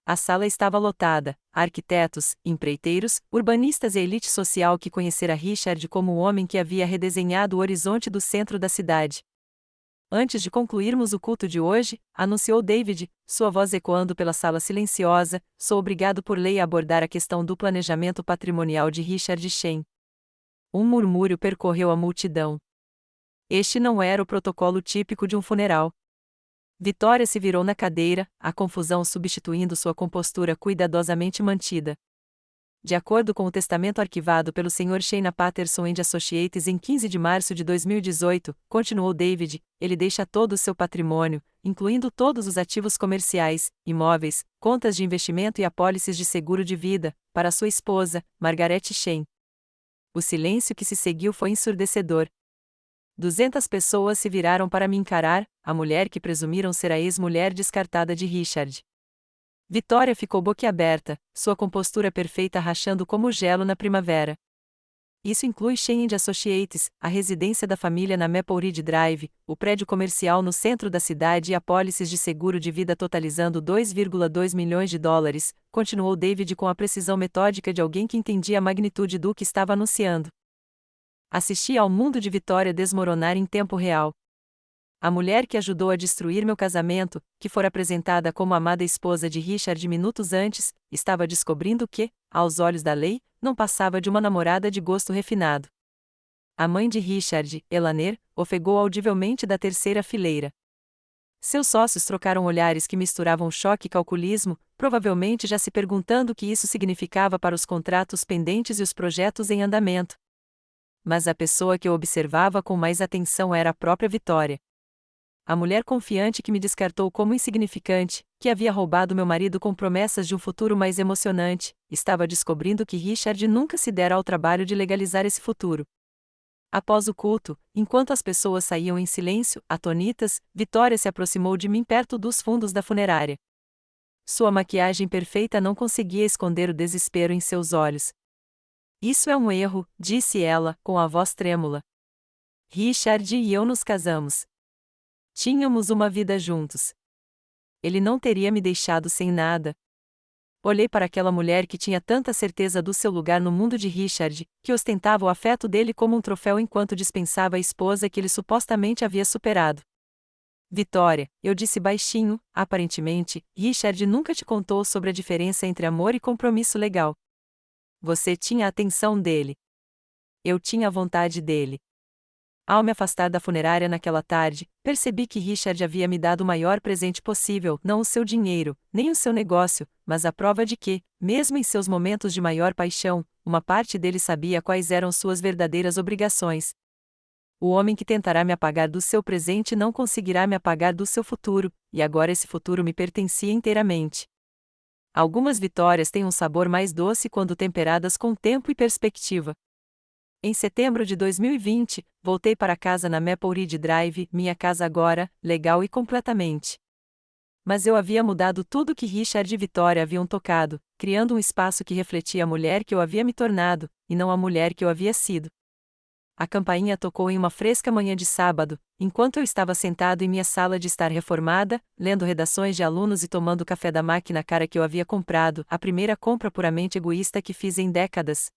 A sala estava lotada, arquitetos, empreiteiros, urbanistas e elite social que conhecera Richard como o homem que havia redesenhado o horizonte do centro da cidade. Antes de concluirmos o culto de hoje, anunciou David, sua voz ecoando pela sala silenciosa, sou obrigado por lei a abordar a questão do planejamento patrimonial de Richard Shen. Um murmúrio percorreu a multidão. Este não era o protocolo típico de um funeral. Vitória se virou na cadeira, a confusão substituindo sua compostura cuidadosamente mantida. De acordo com o testamento arquivado pelo Sr. Shayna Patterson & Associates em 15 de março de 2018, continuou David, ele deixa todo o seu patrimônio, incluindo todos os ativos comerciais, imóveis, contas de investimento e apólices de seguro de vida, para sua esposa, Margaret Shayne. O silêncio que se seguiu foi ensurdecedor. 200 pessoas se viraram para me encarar, a mulher que presumiram ser a ex-mulher descartada de Richard. Victoria ficou boquiaberta, sua compostura perfeita rachando como gelo na primavera. Isso inclui Shayne & Associates, a residência da família na Maple Ridge Drive, o prédio comercial no centro da cidade e apólices de seguro de vida totalizando 2,2 milhões de dólares, continuou David com a precisão metódica de alguém que entendia a magnitude do que estava anunciando. Assisti ao mundo de Victoria desmoronar em tempo real. A mulher que ajudou a destruir meu casamento, que fora apresentada como a amada esposa de Richard minutos antes, estava descobrindo que, aos olhos da lei, não passava de uma namorada de gosto refinado. A mãe de Richard, Elaner, ofegou audivelmente da terceira fileira. Seus sócios trocaram olhares que misturavam choque e calculismo, provavelmente já se perguntando o que isso significava para os contratos pendentes e os projetos em andamento. Mas a pessoa que eu observava com mais atenção era a própria Victoria. A mulher confiante que me descartou como insignificante, que havia roubado meu marido com promessas de um futuro mais emocionante, estava descobrindo que Richard nunca se dera ao trabalho de legalizar esse futuro. Após o culto, enquanto as pessoas saíam em silêncio, atonitas, Victoria se aproximou de mim perto dos fundos da funerária. Sua maquiagem perfeita não conseguia esconder o desespero em seus olhos. Isso é um erro, disse ela, com a voz trêmula. Richard e eu nos casamos. Tínhamos uma vida juntos. Ele não teria me deixado sem nada. Olhei para aquela mulher que tinha tanta certeza do seu lugar no mundo de Richard, que ostentava o afeto dele como um troféu enquanto dispensava a esposa que ele supostamente havia superado. Victoria, eu disse baixinho, aparentemente, Richard nunca te contou sobre a diferença entre amor e compromisso legal. Você tinha a atenção dele. Eu tinha a vontade dele. Ao me afastar da funerária naquela tarde, percebi que Richard havia me dado o maior presente possível, não o seu dinheiro, nem o seu negócio, mas a prova de que, mesmo em seus momentos de maior paixão, uma parte dele sabia quais eram suas verdadeiras obrigações. O homem que tentará me apagar do seu presente não conseguirá me apagar do seu futuro, e agora esse futuro me pertencia inteiramente. Algumas vitórias têm um sabor mais doce quando temperadas com tempo e perspectiva. Em setembro de 2020, voltei para casa na Maple Ridge Drive, minha casa agora, legal e completamente. Mas eu havia mudado tudo que Richard e Victoria haviam tocado, criando um espaço que refletia a mulher que eu havia me tornado, e não a mulher que eu havia sido. A campainha tocou em uma fresca manhã de sábado, enquanto eu estava sentado em minha sala de estar reformada, lendo redações de alunos e tomando café da máquina cara que eu havia comprado, a primeira compra puramente egoísta que fiz em décadas.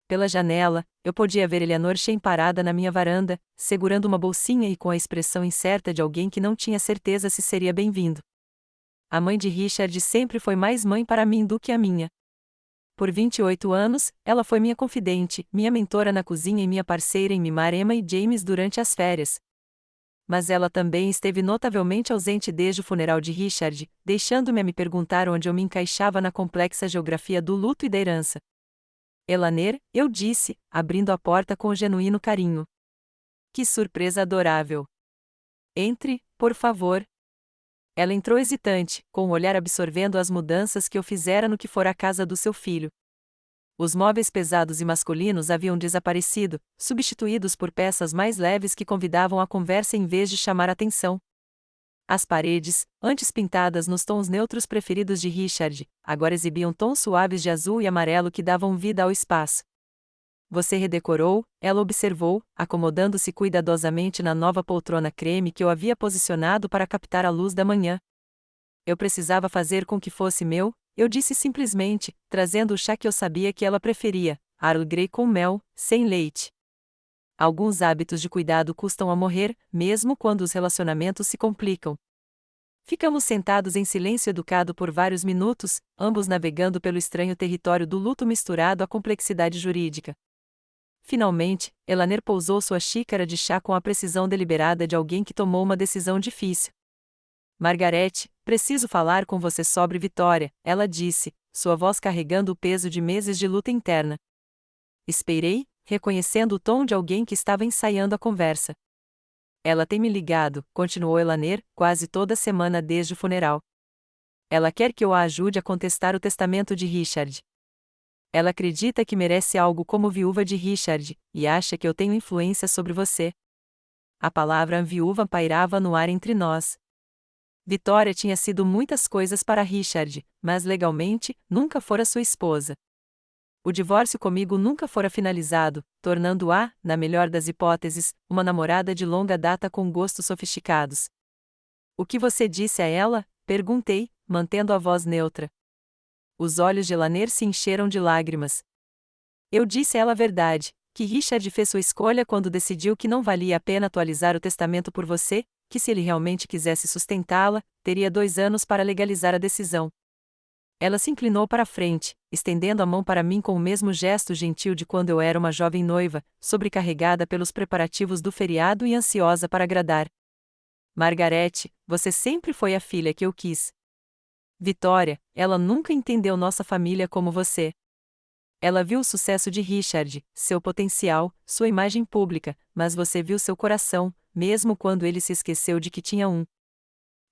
Pela janela, eu podia ver Eleanor Shayne parada na minha varanda, segurando uma bolsinha e com a expressão incerta de alguém que não tinha certeza se seria bem-vindo. A mãe de Richard sempre foi mais mãe para mim do que a minha. Por 28 anos, ela foi minha confidente, minha mentora na cozinha e minha parceira em mimar Emma e James durante as férias. Mas ela também esteve notavelmente ausente desde o funeral de Richard, deixando-me a me perguntar onde eu me encaixava na complexa geografia do luto e da herança. Elaner, eu disse, abrindo a porta com genuíno carinho. Que surpresa adorável! Entre, por favor. Ela entrou hesitante, com o olhar absorvendo as mudanças que eu fizera no que fora a casa do seu filho. Os móveis pesados e masculinos haviam desaparecido, substituídos por peças mais leves que convidavam a conversa em vez de chamar atenção. As paredes, antes pintadas nos tons neutros preferidos de Richard, agora exibiam tons suaves de azul e amarelo que davam vida ao espaço. Você redecorou, ela observou, acomodando-se cuidadosamente na nova poltrona creme que eu havia posicionado para captar a luz da manhã. Eu precisava fazer com que fosse meu, eu disse simplesmente, trazendo o chá que eu sabia que ela preferia, Earl Grey com mel, sem leite. Alguns hábitos de cuidado custam a morrer, mesmo quando os relacionamentos se complicam. Ficamos sentados em silêncio educado por vários minutos, ambos navegando pelo estranho território do luto misturado à complexidade jurídica. Finalmente, Elaner pousou sua xícara de chá com a precisão deliberada de alguém que tomou uma decisão difícil. Margaret, preciso falar com você sobre Victoria, ela disse, sua voz carregando o peso de meses de luta interna. Esperei, reconhecendo o tom de alguém que estava ensaiando a conversa. Ela tem me ligado, continuou Elaner, quase toda semana desde o funeral. Ela quer que eu a ajude a contestar o testamento de Richard. Ela acredita que merece algo como viúva de Richard, e acha que eu tenho influência sobre você. A palavra viúva pairava no ar entre nós. Vitória tinha sido muitas coisas para Richard, mas legalmente, nunca fora sua esposa. O divórcio comigo nunca fora finalizado, tornando-a, na melhor das hipóteses, uma namorada de longa data com gostos sofisticados. O que você disse a ela? Perguntei, mantendo a voz neutra. Os olhos de Elaner se encheram de lágrimas. Eu disse a ela a verdade, que Richard fez sua escolha quando decidiu que não valia a pena atualizar o testamento por você, que se ele realmente quisesse sustentá-la, teria 2 anos para legalizar a decisão. Ela se inclinou para a frente, estendendo a mão para mim com o mesmo gesto gentil de quando eu era uma jovem noiva, sobrecarregada pelos preparativos do feriado e ansiosa para agradar. Margarete, você sempre foi a filha que eu quis. Vitória, ela nunca entendeu nossa família como você. Ela viu o sucesso de Richard, seu potencial, sua imagem pública, mas você viu seu coração, mesmo quando ele se esqueceu de que tinha um.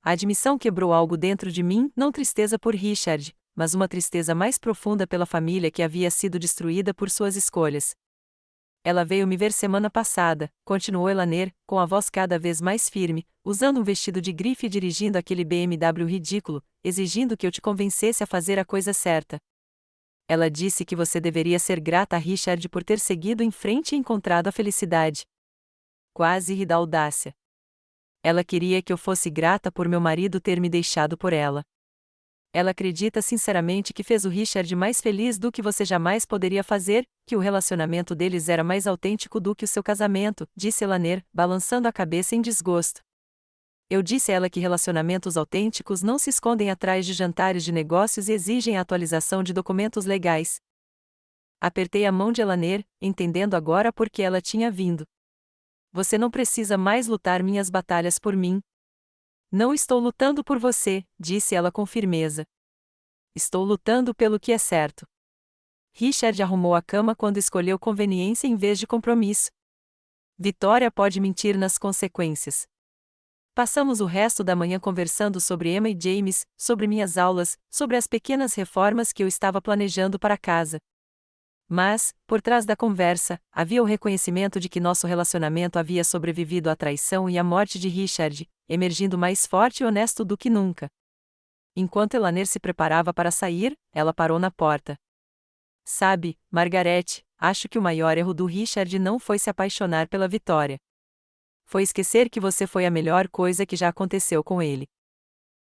A admissão quebrou algo dentro de mim, não tristeza por Richard, mas uma tristeza mais profunda pela família que havia sido destruída por suas escolhas. Ela veio me ver semana passada, continuou Elaner, com a voz cada vez mais firme, usando um vestido de grife e dirigindo aquele BMW ridículo, exigindo que eu te convencesse a fazer a coisa certa. Ela disse que você deveria ser grata a Richard por ter seguido em frente e encontrado a felicidade. Quase ri da audácia. Ela queria que eu fosse grata por meu marido ter me deixado por ela. Ela acredita sinceramente que fez o Richard mais feliz do que você jamais poderia fazer, que o relacionamento deles era mais autêntico do que o seu casamento, disse Elaner, balançando a cabeça em desgosto. Eu disse a ela que relacionamentos autênticos não se escondem atrás de jantares de negócios e exigem a atualização de documentos legais. Apertei a mão de Elaner, entendendo agora por que ela tinha vindo. Você não precisa mais lutar minhas batalhas por mim. Não estou lutando por você, disse ela com firmeza. Estou lutando pelo que é certo. Richard arrumou a cama quando escolheu conveniência em vez de compromisso. Vitória pode mentir nas consequências. Passamos o resto da manhã conversando sobre Emma e James, sobre minhas aulas, sobre as pequenas reformas que eu estava planejando para casa. Mas, por trás da conversa, havia o reconhecimento de que nosso relacionamento havia sobrevivido à traição e à morte de Richard, emergindo mais forte e honesto do que nunca. Enquanto Elaner se preparava para sair, ela parou na porta. Sabe, Margarete, acho que o maior erro do Richard não foi se apaixonar pela Vitória. Foi esquecer que você foi a melhor coisa que já aconteceu com ele.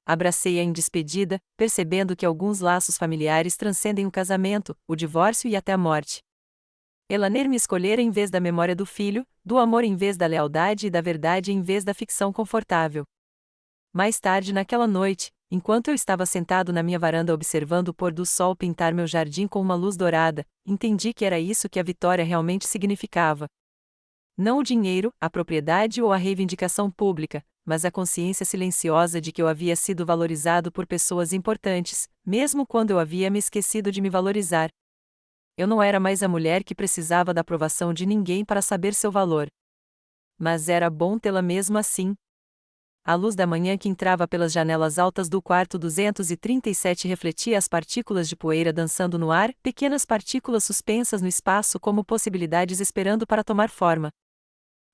Abracei-a em despedida, percebendo que alguns laços familiares transcendem o casamento, o divórcio e até a morte. Elaner me escolhera em vez da memória do filho, do amor em vez da lealdade e da verdade em vez da ficção confortável. Mais tarde naquela noite, enquanto eu estava sentado na minha varanda observando o pôr do sol pintar meu jardim com uma luz dourada, entendi que era isso que a vitória realmente significava. Não o dinheiro, a propriedade ou a reivindicação pública, mas a consciência silenciosa de que eu havia sido valorizado por pessoas importantes, mesmo quando eu havia me esquecido de me valorizar. Eu não era mais a mulher que precisava da aprovação de ninguém para saber seu valor. Mas era bom tê-la mesmo assim. A luz da manhã que entrava pelas janelas altas do quarto 237 refletia as partículas de poeira dançando no ar, pequenas partículas suspensas no espaço como possibilidades esperando para tomar forma.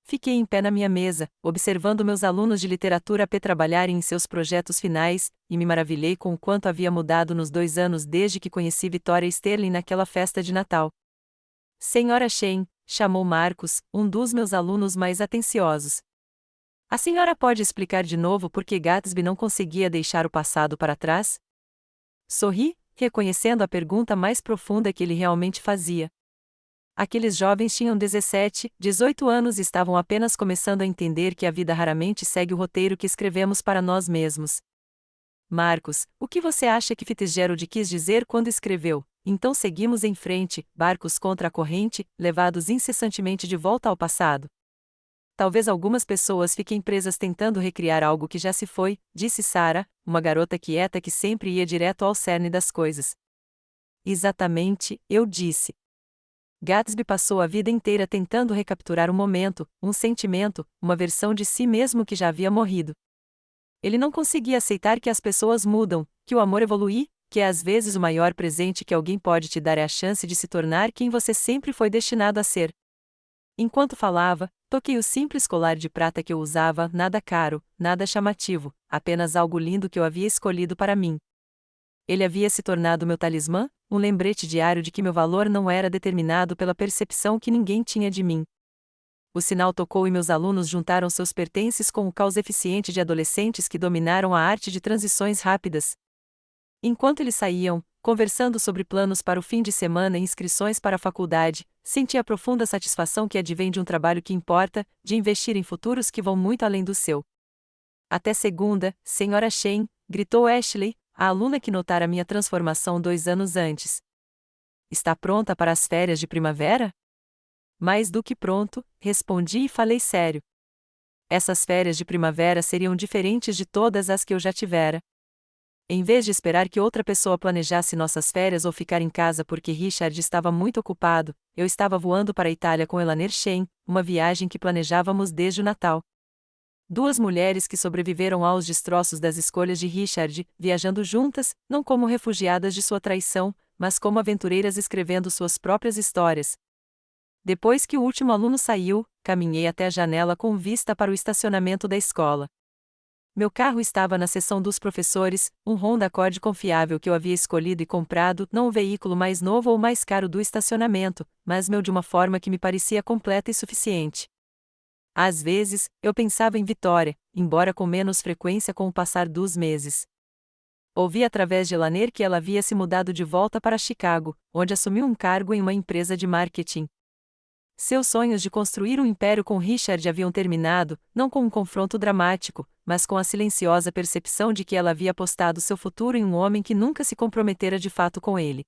Fiquei em pé na minha mesa, observando meus alunos de literatura P trabalharem em seus projetos finais, e me maravilhei com o quanto havia mudado nos 2 anos desde que conheci Victoria Sterling naquela festa de Natal. Senhora Shane, chamou Marcos, um dos meus alunos mais atenciosos. A senhora pode explicar de novo por que Gatsby não conseguia deixar o passado para trás? Sorri, reconhecendo a pergunta mais profunda que ele realmente fazia. Aqueles jovens tinham 17, 18 anos e estavam apenas começando a entender que a vida raramente segue o roteiro que escrevemos para nós mesmos. Marcos, o que você acha que Fitzgerald quis dizer quando escreveu? Então seguimos em frente, barcos contra a corrente, levados incessantemente de volta ao passado. Talvez algumas pessoas fiquem presas tentando recriar algo que já se foi, disse Sarah, uma garota quieta que sempre ia direto ao cerne das coisas. Exatamente, eu disse. Gatsby passou a vida inteira tentando recapturar um momento, um sentimento, uma versão de si mesmo que já havia morrido. Ele não conseguia aceitar que as pessoas mudam, que o amor evolui, que às vezes o maior presente que alguém pode te dar é a chance de se tornar quem você sempre foi destinado a ser. Enquanto falava, toquei o simples colar de prata que eu usava, nada caro, nada chamativo, apenas algo lindo que eu havia escolhido para mim. Ele havia se tornado meu talismã, um lembrete diário de que meu valor não era determinado pela percepção que ninguém tinha de mim. O sinal tocou e meus alunos juntaram seus pertences com o caos eficiente de adolescentes que dominaram a arte de transições rápidas. Enquanto eles saíam, conversando sobre planos para o fim de semana e inscrições para a faculdade, senti a profunda satisfação que advém de um trabalho que importa, de investir em futuros que vão muito além do seu. Até segunda, Sra. Chen, gritou Ashley, a aluna que notara minha transformação 2 anos antes. Está pronta para as férias de primavera? Mais do que pronto, respondi e falei sério. Essas férias de primavera seriam diferentes de todas as que eu já tivera. Em vez de esperar que outra pessoa planejasse nossas férias ou ficar em casa porque Richard estava muito ocupado, eu estava voando para a Itália com Elaner Chen, uma viagem que planejávamos desde o Natal. 2 mulheres que sobreviveram aos destroços das escolhas de Richard, viajando juntas, não como refugiadas de sua traição, mas como aventureiras escrevendo suas próprias histórias. Depois que o último aluno saiu, caminhei até a janela com vista para o estacionamento da escola. Meu carro estava na seção dos professores, um Honda Accord confiável que eu havia escolhido e comprado, não o veículo mais novo ou mais caro do estacionamento, mas meu de uma forma que me parecia completa e suficiente. Às vezes, eu pensava em Vitória, embora com menos frequência com o passar dos meses. Ouvi através de Elaner que ela havia se mudado de volta para Chicago, onde assumiu um cargo em uma empresa de marketing. Seus sonhos de construir um império com Richard haviam terminado, não com um confronto dramático, mas com a silenciosa percepção de que ela havia apostado seu futuro em um homem que nunca se comprometera de fato com ele.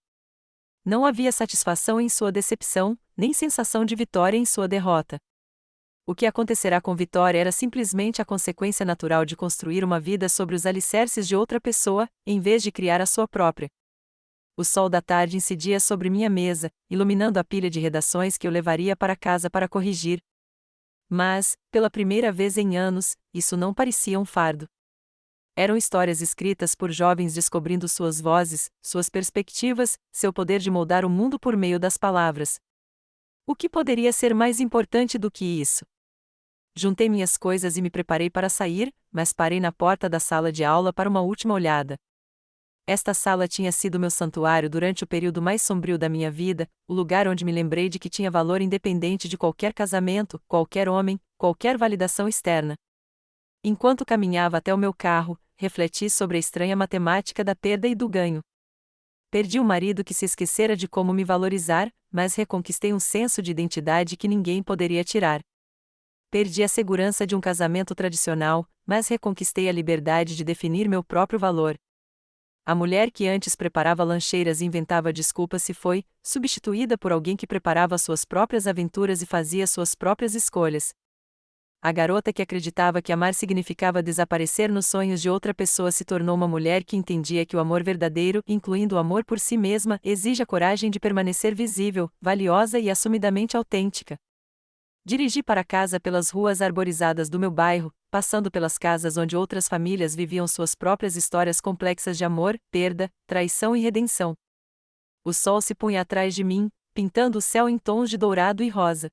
Não havia satisfação em sua decepção, nem sensação de vitória em sua derrota. O que acontecerá com Vitória era simplesmente a consequência natural de construir uma vida sobre os alicerces de outra pessoa, em vez de criar a sua própria. O sol da tarde incidia sobre minha mesa, iluminando a pilha de redações que eu levaria para casa para corrigir. Mas, pela primeira vez em anos, isso não parecia um fardo. Eram histórias escritas por jovens descobrindo suas vozes, suas perspectivas, seu poder de moldar o mundo por meio das palavras. O que poderia ser mais importante do que isso? Juntei minhas coisas e me preparei para sair, mas parei na porta da sala de aula para uma última olhada. Esta sala tinha sido meu santuário durante o período mais sombrio da minha vida, o lugar onde me lembrei de que tinha valor independente de qualquer casamento, qualquer homem, qualquer validação externa. Enquanto caminhava até o meu carro, refleti sobre a estranha matemática da perda e do ganho. Perdi o marido que se esquecera de como me valorizar, mas reconquistei um senso de identidade que ninguém poderia tirar. Perdi a segurança de um casamento tradicional, mas reconquistei a liberdade de definir meu próprio valor. A mulher que antes preparava lancheiras e inventava desculpas se foi substituída por alguém que preparava suas próprias aventuras e fazia suas próprias escolhas. A garota que acreditava que amar significava desaparecer nos sonhos de outra pessoa se tornou uma mulher que entendia que o amor verdadeiro, incluindo o amor por si mesma, exige a coragem de permanecer visível, valiosa e assumidamente autêntica. Dirigi para casa pelas ruas arborizadas do meu bairro, passando pelas casas onde outras famílias viviam suas próprias histórias complexas de amor, perda, traição e redenção. O sol se punha atrás de mim, pintando o céu em tons de dourado e rosa.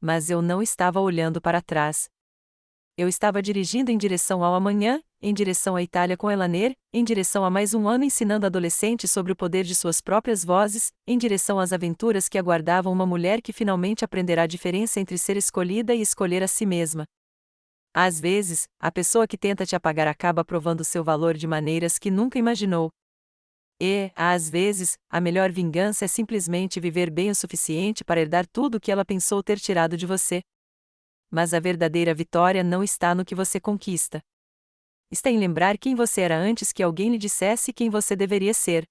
Mas eu não estava olhando para trás. Eu estava dirigindo em direção ao amanhã, em direção à Itália com Elaner, em direção a mais um ano ensinando adolescentes sobre o poder de suas próprias vozes, em direção às aventuras que aguardavam uma mulher que finalmente aprenderá a diferença entre ser escolhida e escolher a si mesma. Às vezes, a pessoa que tenta te apagar acaba provando seu valor de maneiras que nunca imaginou. E, às vezes, a melhor vingança é simplesmente viver bem o suficiente para herdar tudo o que ela pensou ter tirado de você. Mas a verdadeira vitória não está no que você conquista. Está em lembrar quem você era antes que alguém lhe dissesse quem você deveria ser.